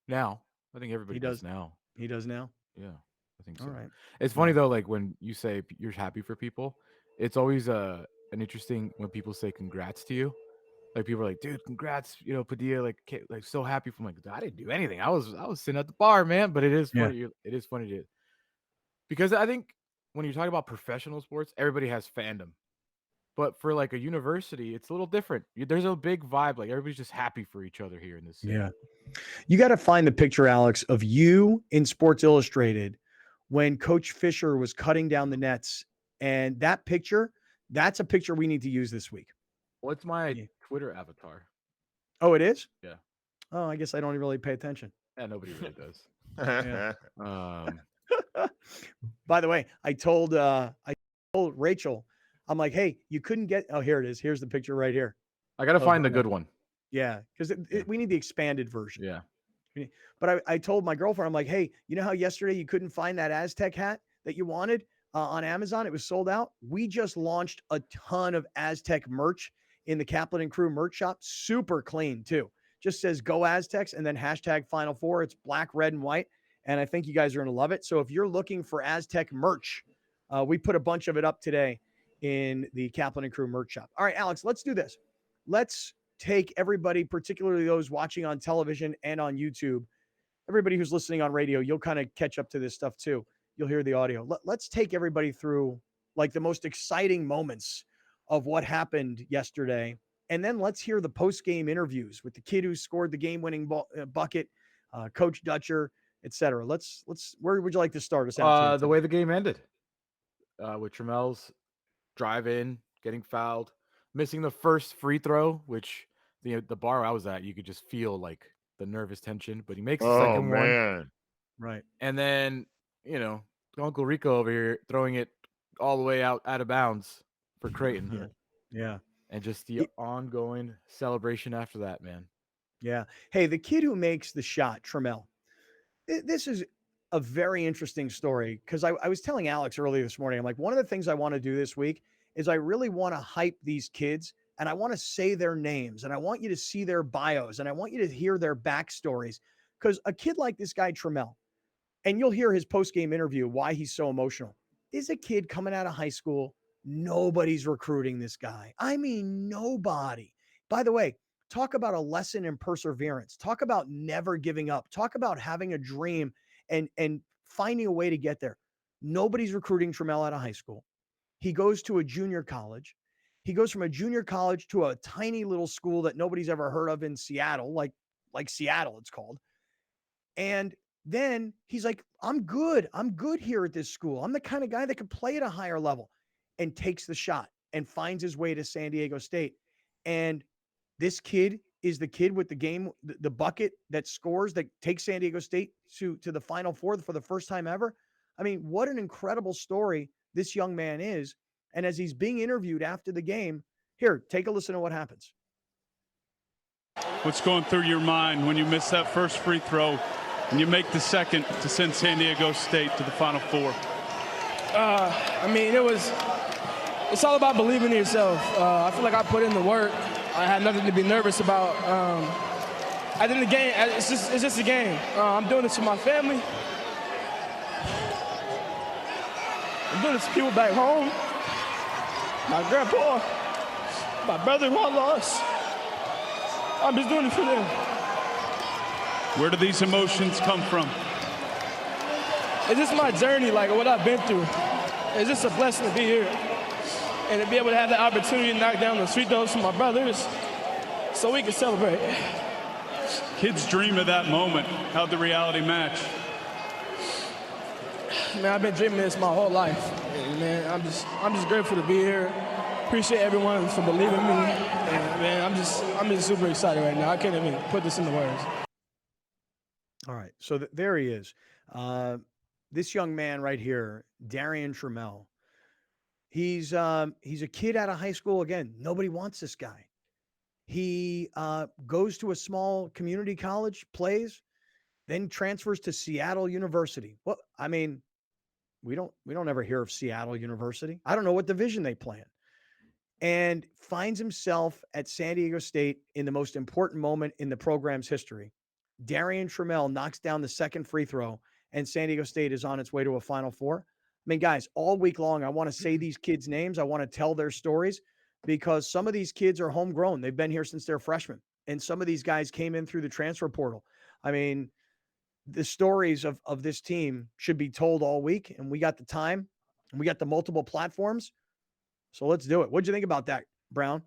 now. I think everybody does now. He does now. Yeah, I think so. All right. It's funny though, like when you say you're happy for people, it's always an interesting when people say congrats to you. Like people are like, dude, congrats, Padilla, like so happy from I didn't do anything. I was sitting at the bar, man. But it is funny. It is funny to because I think when you're talking about professional sports, everybody has fandom. But for like a university, it's a little different. There's a big vibe. Like everybody's just happy for each other here in this city. Yeah. You got to find the picture, Alex, of you in Sports Illustrated when Coach Fisher was cutting down the nets. And that picture, that's a picture we need to use this week. What's my Twitter avatar? Oh, it is? Yeah. Oh, I guess I don't really pay attention. Yeah, nobody really does. Yeah. By the way, I told Rachel, I'm like, hey, you couldn't get. Oh, here it is. Here's the picture right here. I got to find the good one. Yeah, because we need the expanded version. Yeah. But I told my girlfriend, I'm like, hey, you know how yesterday you couldn't find that Aztec hat that you wanted on Amazon? It was sold out. We just launched a ton of Aztec merch in the Kaplan and Crew merch shop. Super clean too. Just says Go Aztecs and then hashtag Final Four. It's black, red, and white. And I think you guys are going to love it. So if you're looking for Aztec merch, we put a bunch of it up today in the Kaplan and Crew merch shop. All right, Alex, let's do this. Let's take everybody, particularly those watching on television and on YouTube, everybody who's listening on radio, you'll kind of catch up to this stuff too. you'll hear the audio. Let's take everybody through like the most exciting moments of what happened yesterday. And then let's hear the post-game interviews with the kid who scored the game-winning bucket, Coach Dutcher, etc. Where would you like to start us out? The way the game ended, with Tramel's drive in, getting fouled, missing the first free throw, which the bar I was at, you could just feel like the nervous tension. But he makes the second one, right? And then Uncle Rico over here throwing it all the way out of bounds for Creighton. Yeah. And just the ongoing celebration after that, man. Yeah. Hey, the kid who makes the shot, Tramel, this is a very interesting story because I was telling Alex earlier this morning, I'm like, one of the things I want to do this week is I really want to hype these kids and I want to say their names and I want you to see their bios and I want you to hear their backstories because a kid like this guy, Tramel, and you'll hear his post-game interview, why he's so emotional. Is a kid coming out of high school. Nobody's recruiting this guy. I mean, nobody. By the way, talk about a lesson in perseverance. Talk about never giving up. Talk about having a dream and finding a way to get there. Nobody's recruiting Tramel out of high school. He goes to a junior college. He goes from a junior college to a tiny little school that nobody's ever heard of in Seattle, like Seattle it's called. And then he's like, I'm good. I'm good here at this school. I'm the kind of guy that can play at a higher level, and takes the shot and finds his way to San Diego State. And this kid is the kid with the bucket that scores, that takes San Diego State to the Final Four for the first time ever. I mean, what an incredible story this young man is. And as he's being interviewed after the game, here, take a listen to what happens. What's going through your mind when you miss that first free throw and you make the second to send San Diego State to the Final Four? I mean, it's all about believing in yourself. I feel like I put in the work. I had nothing to be nervous about. At the end of the game, it's just a game. I'm doing this for my family. I'm doing this for people back home. My grandpa, my brother who I lost. I'm just doing it for them. Where do these emotions come from? It's just my journey, like what I've been through. It's just a blessing to be here and to be able to have the opportunity to knock down those free throws for my brothers so we can celebrate. Kids dream of that moment. How'd the reality match? Man, I've been dreaming this my whole life. And, man, I'm just grateful to be here. Appreciate everyone for believing in me. And, man, I'm just super excited right now. I can't even put this into words. All right, so there he is. This young man right here, Darian Tramel. He's a kid out of high school. Again, nobody wants this guy. He goes to a small community college, plays, then transfers to Seattle University. Well, I mean, we don't ever hear of Seattle University. I don't know what division they play in. And finds himself at San Diego State in the most important moment in the program's history. Darian Tramel knocks down the second free throw, and San Diego State is on its way to a Final Four. I mean, guys, all week long, I want to say these kids' names. I want to tell their stories because some of these kids are homegrown. They've been here since they're freshmen. And some of these guys came in through the transfer portal. I mean, the stories of this team should be told all week, and we got the time, and we got the multiple platforms. So let's do it. What'd you think about that, Brown?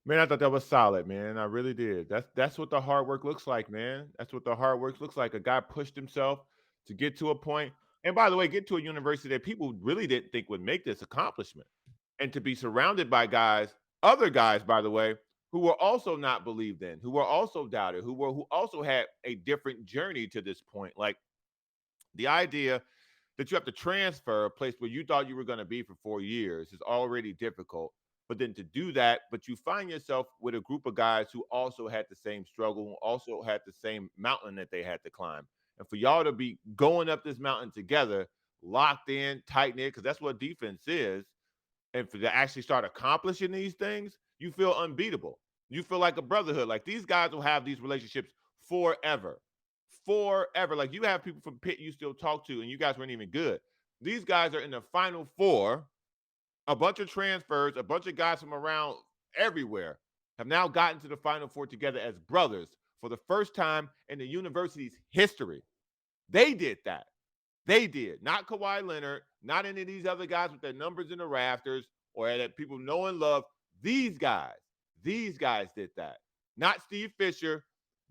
Man, I thought that was solid, man. I really did. That's what the hard work looks like, man. That's what the hard work looks like. A guy pushed himself to get to a point. And by the way, get to a university that people really didn't think would make this accomplishment. And to be surrounded by guys, other guys, by the way, who were also not believed in, who were also doubted, who also had a different journey to this point. Like the idea that you have to transfer a place where you thought you were going to be for 4 years is already difficult. But then to do that, but you find yourself with a group of guys who also had the same struggle, who also had the same mountain that they had to climb. And for y'all to be going up this mountain together, locked in, tight-knit, because that's what defense is, and for to actually start accomplishing these things, you feel unbeatable. You feel like a brotherhood. Like these guys will have these relationships forever. Forever. Like you have people from Pitt you still talk to, and you guys weren't even good. These guys are in the Final Four. A bunch of transfers, a bunch of guys from around everywhere have now gotten to the Final Four together as brothers for the first time in the university's history. They did that. They did, not Kawhi Leonard, not any of these other guys with their numbers in the rafters or that people know and love. These guys did that. Not Steve Fisher.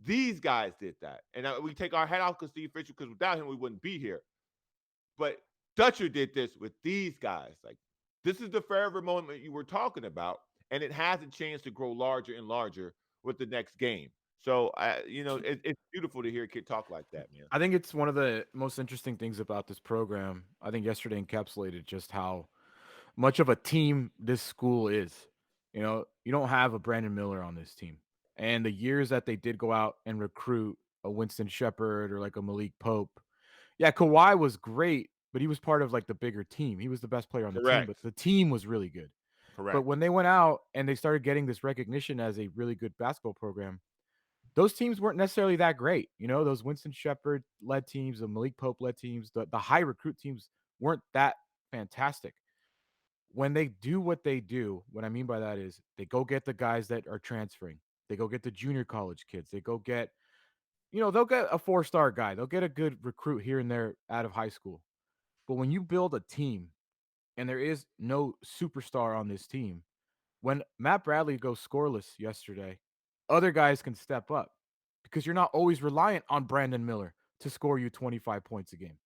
These guys did that. And we take our hat off to Steve Fisher because without him, we wouldn't be here. But Dutcher did this with these guys. Like, this is the forever moment you were talking about, and it has a chance to grow larger and larger with the next game. So, it's beautiful to hear a kid talk like that, man. I think it's one of the most interesting things about this program. I think yesterday encapsulated just how much of a team this school is. You don't have a Brandon Miller on this team. And the years that they did go out and recruit a Winston Shepard or like a Malik Pope. Yeah, Kawhi was great, but he was part of like the bigger team. He was the best player on the team, Correct. but the team was really good. Correct. But when they went out and they started getting this recognition as a really good basketball program, those teams weren't necessarily that great. Those Winston Shepard led teams, the Malik Pope led teams, the high recruit teams weren't that fantastic. When they do what they do, what I mean by that is they go get the guys that are transferring. They go get the junior college kids. They go get, they'll get a 4-star guy. They'll get a good recruit here and there out of high school. But when you build a team and there is no superstar on this team, when Matt Bradley goes scoreless yesterday, other guys can step up because you're not always reliant on Brandon Miller to score you 25 points a game.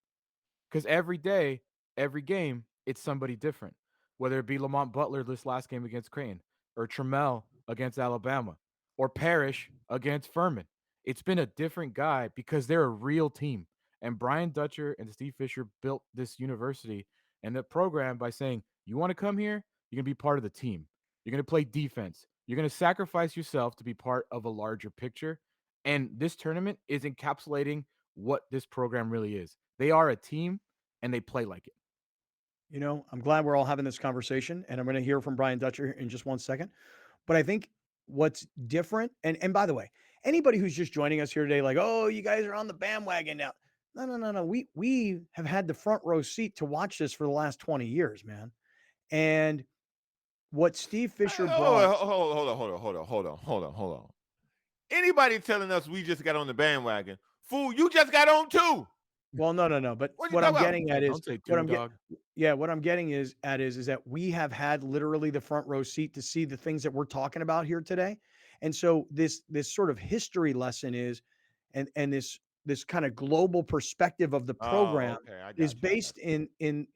Because every day, every game, it's somebody different. Whether it be Lamont Butler this last game against Creighton, or Trammell against Alabama, or Parrish against Furman. It's been a different guy because they're a real team. And Brian Dutcher and Steve Fisher built this university and the program by saying, you want to come here? You're going to be part of the team. You're going to play defense. You're going to sacrifice yourself to be part of a larger picture. And this tournament is encapsulating what this program really is. They are a team and they play like it. I'm glad we're all having this conversation, and I'm going to hear from Brian Dutcher in just one second. But I think what's different, and by the way, anybody who's just joining us here today, like, oh, you guys are on the bandwagon now. No. We have had the front row seat to watch this for the last 20 years, man. And what Steve Fisher brought. Hold on. Anybody telling us we just got on the bandwagon, fool, you just got on too. Well, no. But what I'm getting at is what I'm getting is that we have had literally the front row seat to see the things that we're talking about here today. And so this sort of history lesson is, and this kind of global perspective of the program is based in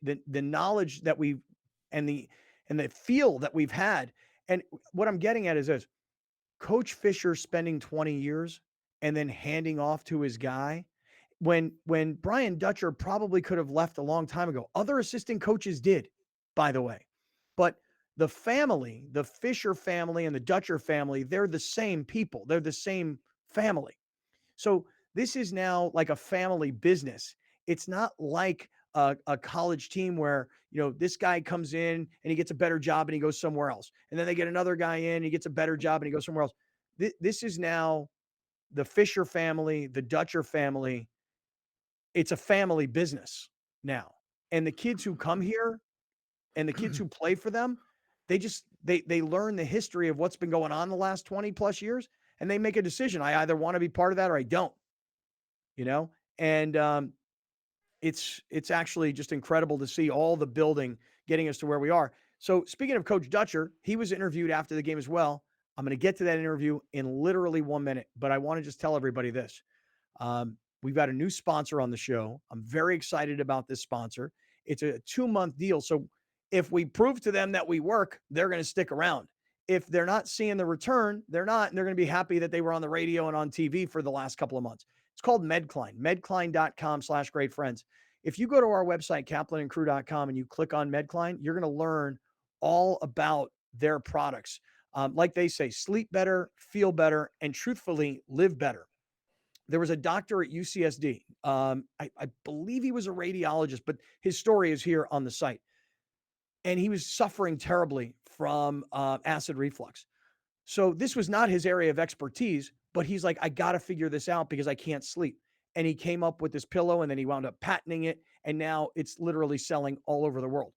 the knowledge that we've and the feel that we've had. And what I'm getting at is this: Coach Fisher spending 20 years and then handing off to his guy. When Brian Dutcher probably could have left a long time ago. Other assistant coaches did, by the way. But the family, the Fisher family and the Dutcher family, they're the same people. They're the same family. So this is now like a family business. It's not like a college team where, this guy comes in and he gets a better job and he goes somewhere else. And then they get another guy in, he gets a better job and he goes somewhere else. This is now the Fisher family, the Dutcher family. It's a family business now. And the kids who come here and the kids who play for them, they learn the history of what's been going on the last 20 plus years, and they make a decision. I either want to be part of that or I don't, and it's actually just incredible to see all the building getting us to where we are. So speaking of Coach Dutcher, he was interviewed after the game as well. I'm going to get to that interview in literally 1 minute, but I want to just tell everybody this. We've got a new sponsor on the show. I'm very excited about this sponsor. It's a 2-month deal. So if we prove to them that we work, they're going to stick around. If they're not seeing the return, they're not, and they're going to be happy that they were on the radio and on TV for the last couple of months. It's called MedCline, medcline.com/greatfriends. If you go to our website, kaplanandcrew.com, and you click on MedCline, you're going to learn all about their products. Like they say, sleep better, feel better, and truthfully, live better. There was a doctor at UCSD. I believe he was a radiologist, but his story is here on the site. And he was suffering terribly from acid reflux. So this was not his area of expertise, but he's like, I got to figure this out because I can't sleep. And he came up with this pillow, and then he wound up patenting it. And now it's literally selling all over the world.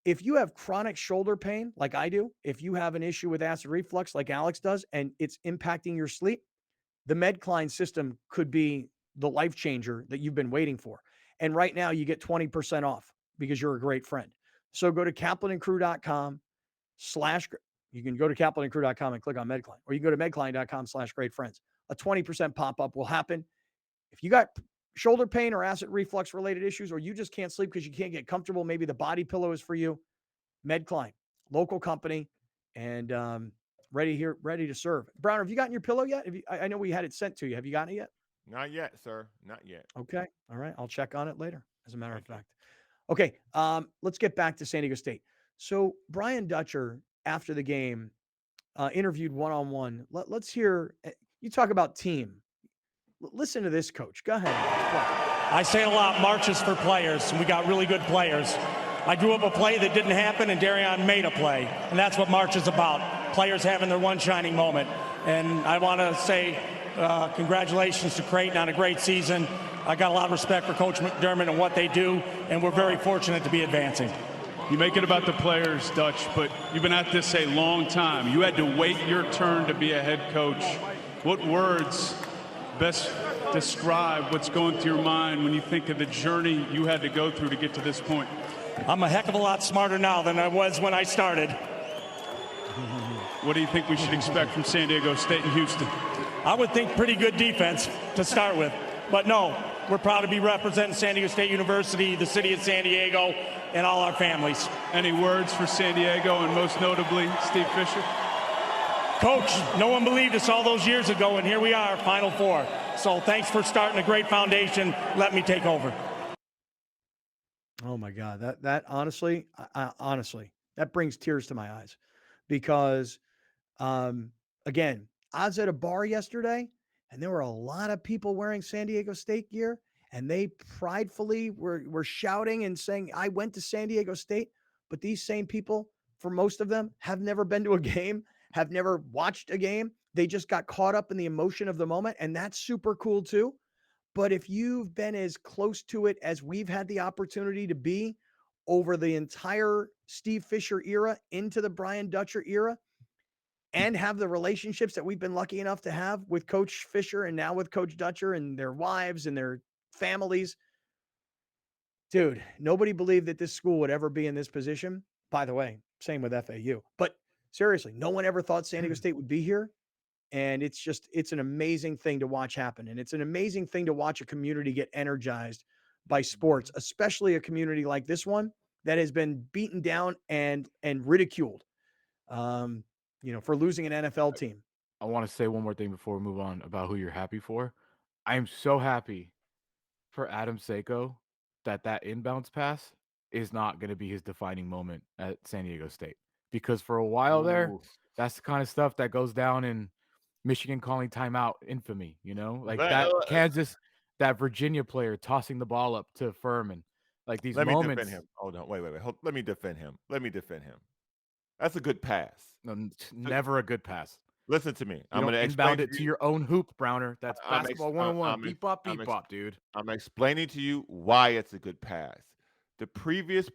If you have chronic shoulder pain like I do, if you have an issue with acid reflux like Alex does, and it's impacting your sleep, the MedCline system could be the life changer that you've been waiting for. And right now you get 20% off because you're a great friend. So go to kaplanandcrew.com/. You can go to kaplanandcrew.com and click on MedCline, or you can go to medcline.com/greatfriends. A 20% pop-up will happen. If you got shoulder pain or acid reflux related issues, or you just can't sleep because you can't get comfortable, maybe the body pillow is for you, MedCline, local company, and ready to serve. Brown, have you gotten your pillow yet? I know we had it sent to you. Have you gotten it yet? Not yet, sir. Not yet. Okay. All right. I'll check on it later, as a matter of fact. Okay. Let's get back to San Diego State. So Brian Dutcher, after the game, interviewed one-on-one. Let's hear you talk about team. Listen to this, coach. Go ahead. I say it a lot, marches for players, and we got really good players. I grew up a play that didn't happen, and Darion made a play, and that's what March is about, players having their one shining moment. And I want to say congratulations to Creighton on a great season. I got a lot of respect for Coach McDermott and what they do, and we're very fortunate to be advancing. You make it about the players, Dutch, but you've been at this a long time. You had to wait your turn to be a head coach. What words best describe what's going through your mind when you think of the journey you had to go through to get to this point? I'm a heck of a lot smarter now than I was when I started. What do you think we should expect from San Diego State and Houston? I would think pretty good defense to start with. But no, we're proud to be representing San Diego State University, the city of San Diego, and all our families. Any words for San Diego and most notably Steve Fisher? Coach, no one believed us all those years ago, and here we are, Final Four. So thanks for starting a great foundation. Let me take over. Oh my God, that honestly, honestly, that brings tears to my eyes, because again, I was at a bar yesterday, and there were a lot of people wearing San Diego State gear, and they pridefully were shouting and saying, "I went to San Diego State." But these same people, for most of them, have never been to a game, have never watched a game. They just got caught up in the emotion of the moment, and that's super cool too. But if you've been as close to it as we've had the opportunity to be over the entire Steve Fisher era into the Brian Dutcher era, and have the relationships that we've been lucky enough to have with Coach Fisher and now with Coach Dutcher and their wives and their families, dude, nobody believed that this school would ever be in this position. By the way, same with FAU. But seriously, no one ever thought San Diego State would be here. And it's an amazing thing to watch happen. And it's an amazing thing to watch a community get energized by sports, especially a community like this one that has been beaten down and ridiculed, for losing an NFL team. I want to say one more thing before we move on about who you're happy for. I am so happy for Adam Seiko that inbounds pass is not going to be his defining moment at San Diego State. Because for a while there, that's the kind of stuff that goes down in Michigan calling timeout infamy, like that Kansas, that Virginia player tossing the ball up to Furman, like these moments. Let me defend him. Hold on, wait. Let me defend him. That's a good pass. No, never a good pass. Listen to me. I'm going to inbound it to your own hoop, Browner. That's basketball 101. Beep bop, dude. I'm explaining to you why it's a good pass. The previous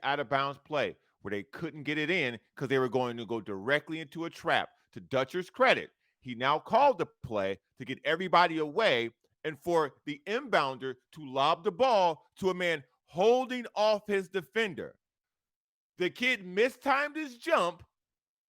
out of bounds play where they couldn't get it in because they were going to go directly into a trap. To Dutcher's credit, he now called the play to get everybody away and for the inbounder to lob the ball to a man holding off his defender. The kid mistimed his jump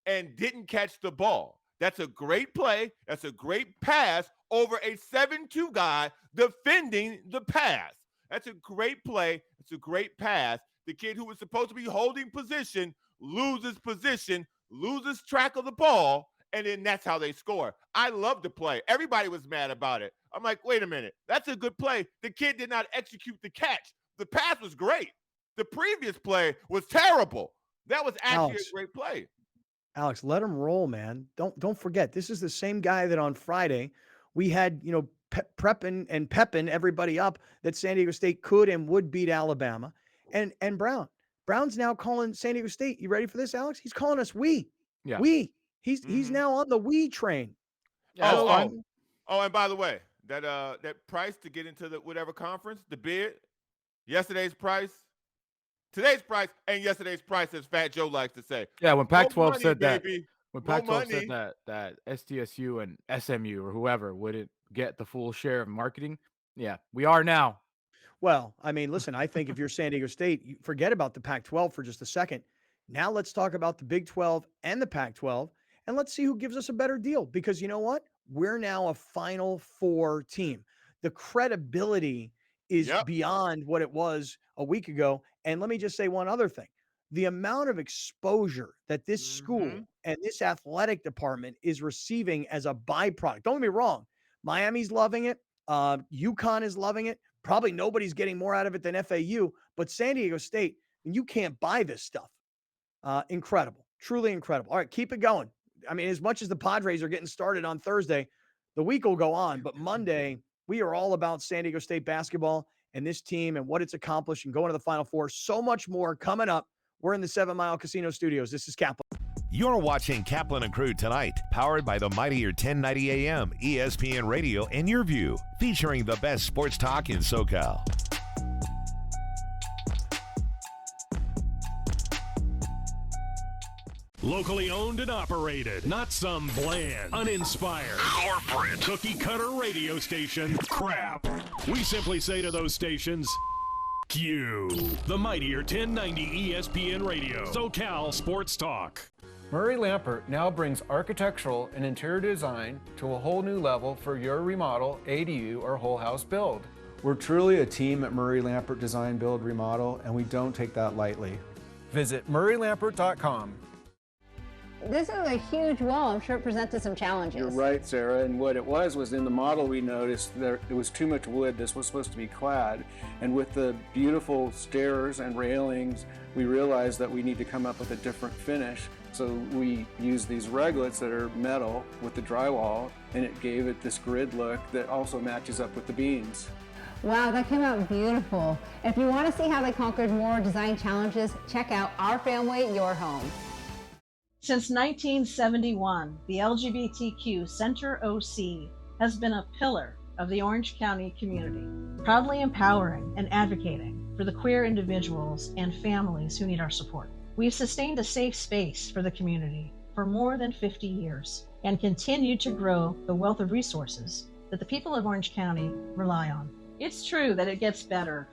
and didn't catch the ball. That's a great play. That's a great pass over a 7-2 guy defending the pass. That's a great play. It's a great pass. The kid who was supposed to be holding position loses position, loses track of the ball, and then that's how they score. I love the play. Everybody was mad about it. I'm like, wait a minute. That's a good play. The kid did not execute the catch. The pass was great. The previous play was terrible. That was actually a great play. Alex, let him roll, man. Don't forget, this is the same guy that on Friday we had, prepping and pepping everybody up that San Diego State could and would beat Alabama. And Brown's now calling San Diego State. You ready for this, Alex? He's calling us we. Yeah. We. He's now on the we train. Yeah, and by the way, that price to get into the whatever conference, the bid, yesterday's price, today's price, and yesterday's price, as Fat Joe likes to say. Yeah, when Pac-12 said that, baby. when Pac-12 said that SDSU and SMU or whoever wouldn't get the full share of marketing, yeah, we are now. Well, I mean, listen, I think if you're San Diego State, you forget about the Pac-12 for just a second. Now let's talk about the Big 12 and the Pac-12, and let's see who gives us a better deal. Because you know what? We're now a Final Four team. The credibility is beyond what it was a week ago. And let me just say one other thing. The amount of exposure that this school and this athletic department is receiving as a byproduct. Don't get me wrong. Miami's loving it. UConn is loving it. Probably nobody's getting more out of it than FAU, but San Diego State, you can't buy this stuff. Incredible. Truly incredible. All right, keep it going. I mean, as much as the Padres are getting started on Thursday, the week will go on, but Monday, we are all about San Diego State basketball and this team and what it's accomplished and going to the Final Four. So much more coming up. We're in the 7 Mile Casino Studios. This is Kaplan. You're watching Kaplan and Crew Tonight, powered by the mightier 1090 AM, ESPN Radio, and Your View, featuring the best sports talk in SoCal. Locally owned and operated, not some bland, uninspired, corporate, cookie-cutter radio station crap. We simply say to those stations, Q. The mightier 1090 ESPN Radio, SoCal Sports Talk. Murray Lampert now brings architectural and interior design to a whole new level for your remodel, ADU, or whole house build. We're truly a team at Murray Lampert Design, Build, Remodel, and we don't take that lightly. Visit murraylampert.com. This is a huge wall. I'm sure it presented some challenges. You're right, Sarah. And what it was in the model we noticed there was too much wood. This was supposed to be clad. And with the beautiful stairs and railings, we realized that we need to come up with a different finish. So we used these reglets that are metal with the drywall, and it gave it this grid look that also matches up with the beams. Wow, that came out beautiful. If you want to see how they conquered more design challenges, check out Our Family, Your Home. Since 1971, the LGBTQ Center OC has been a pillar of the Orange County community, proudly empowering and advocating for the queer individuals and families who need our support. We've sustained a safe space for the community for more than 50 years and continue to grow the wealth of resources that the people of Orange County rely on. It's true that it gets better.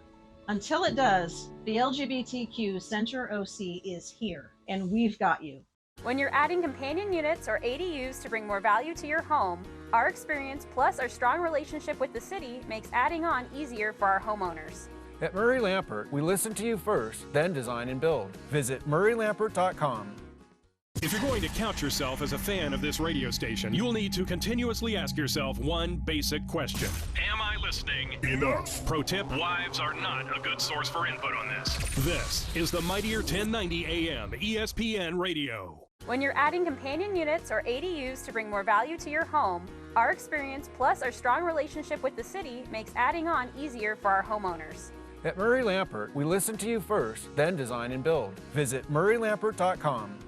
Until it does, the LGBTQ Center OC is here, and we've got you. When you're adding companion units or ADUs to bring more value to your home, our experience plus our strong relationship with the city makes adding on easier for our homeowners. At Murray Lampert, we listen to you first, then design and build. Visit murraylampert.com. If you're going to count yourself as a fan of this radio station, you'll need to continuously ask yourself one basic question. Am I listening enough? Pro tip, wives are not a good source for input on this. This is the mightier 1090 AM ESPN Radio. When you're adding companion units or ADUs to bring more value to your home, our experience plus our strong relationship with the city makes adding on easier for our homeowners. At Murray Lampert, we listen to you first, then design and build. Visit murraylampert.com.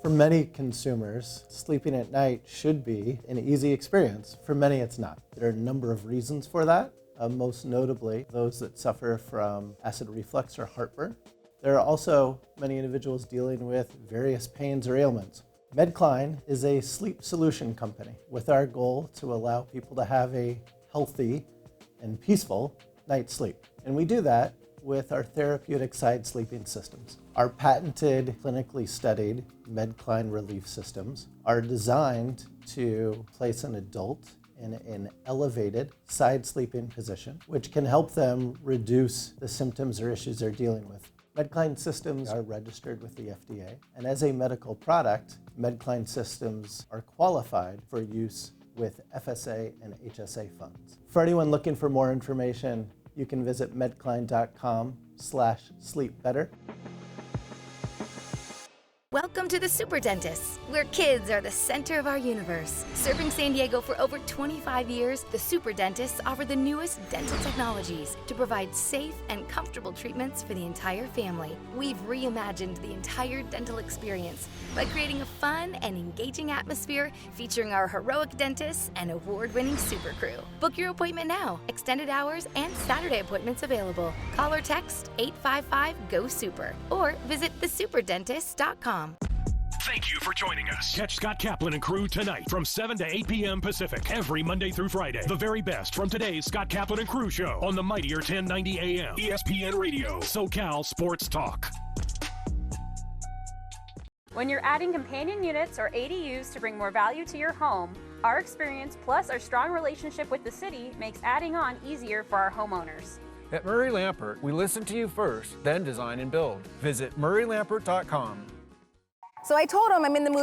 For many consumers, sleeping at night should be an easy experience. For many, it's not. There are a number of reasons for that, most notably those that suffer from acid reflux or heartburn. There are also many individuals dealing with various pains or ailments. MedCline is a sleep solution company with our goal to allow people to have a healthy and peaceful night's sleep. And we do that with our therapeutic side sleeping systems. Our patented, clinically studied MedCline relief systems are designed to place an adult in an elevated side sleeping position, which can help them reduce the symptoms or issues they're dealing with. MedCline systems are registered with the FDA, and as a medical product, MedCline systems are qualified for use with FSA and HSA funds. For anyone looking for more information, you can visit medcline.com/sleepbetter. Welcome to the Super Dentists, where kids are the center of our universe. Serving San Diego for over 25 years, the Super Dentists offer the newest dental technologies to provide safe and comfortable treatments for the entire family. We've reimagined the entire dental experience by creating a fun and engaging atmosphere featuring our heroic dentists and award-winning super crew. Book your appointment now. Extended hours and Saturday appointments available. Call or text 855-GO-SUPER or visit thesuperdentist.com. Thank you for joining us. Catch Scott Kaplan and Crew tonight from 7 to 8 p.m. Pacific every Monday through Friday. The very best from today's Scott Kaplan and Crew show on the mightier 1090 AM ESPN Radio, SoCal Sports Talk. When you're adding companion units or ADUs to bring more value to your home, our experience plus our strong relationship with the city makes adding on easier for our homeowners. At Murray Lampert, we listen to you first, then design and build. Visit murraylampert.com. So I told him I'm in the mood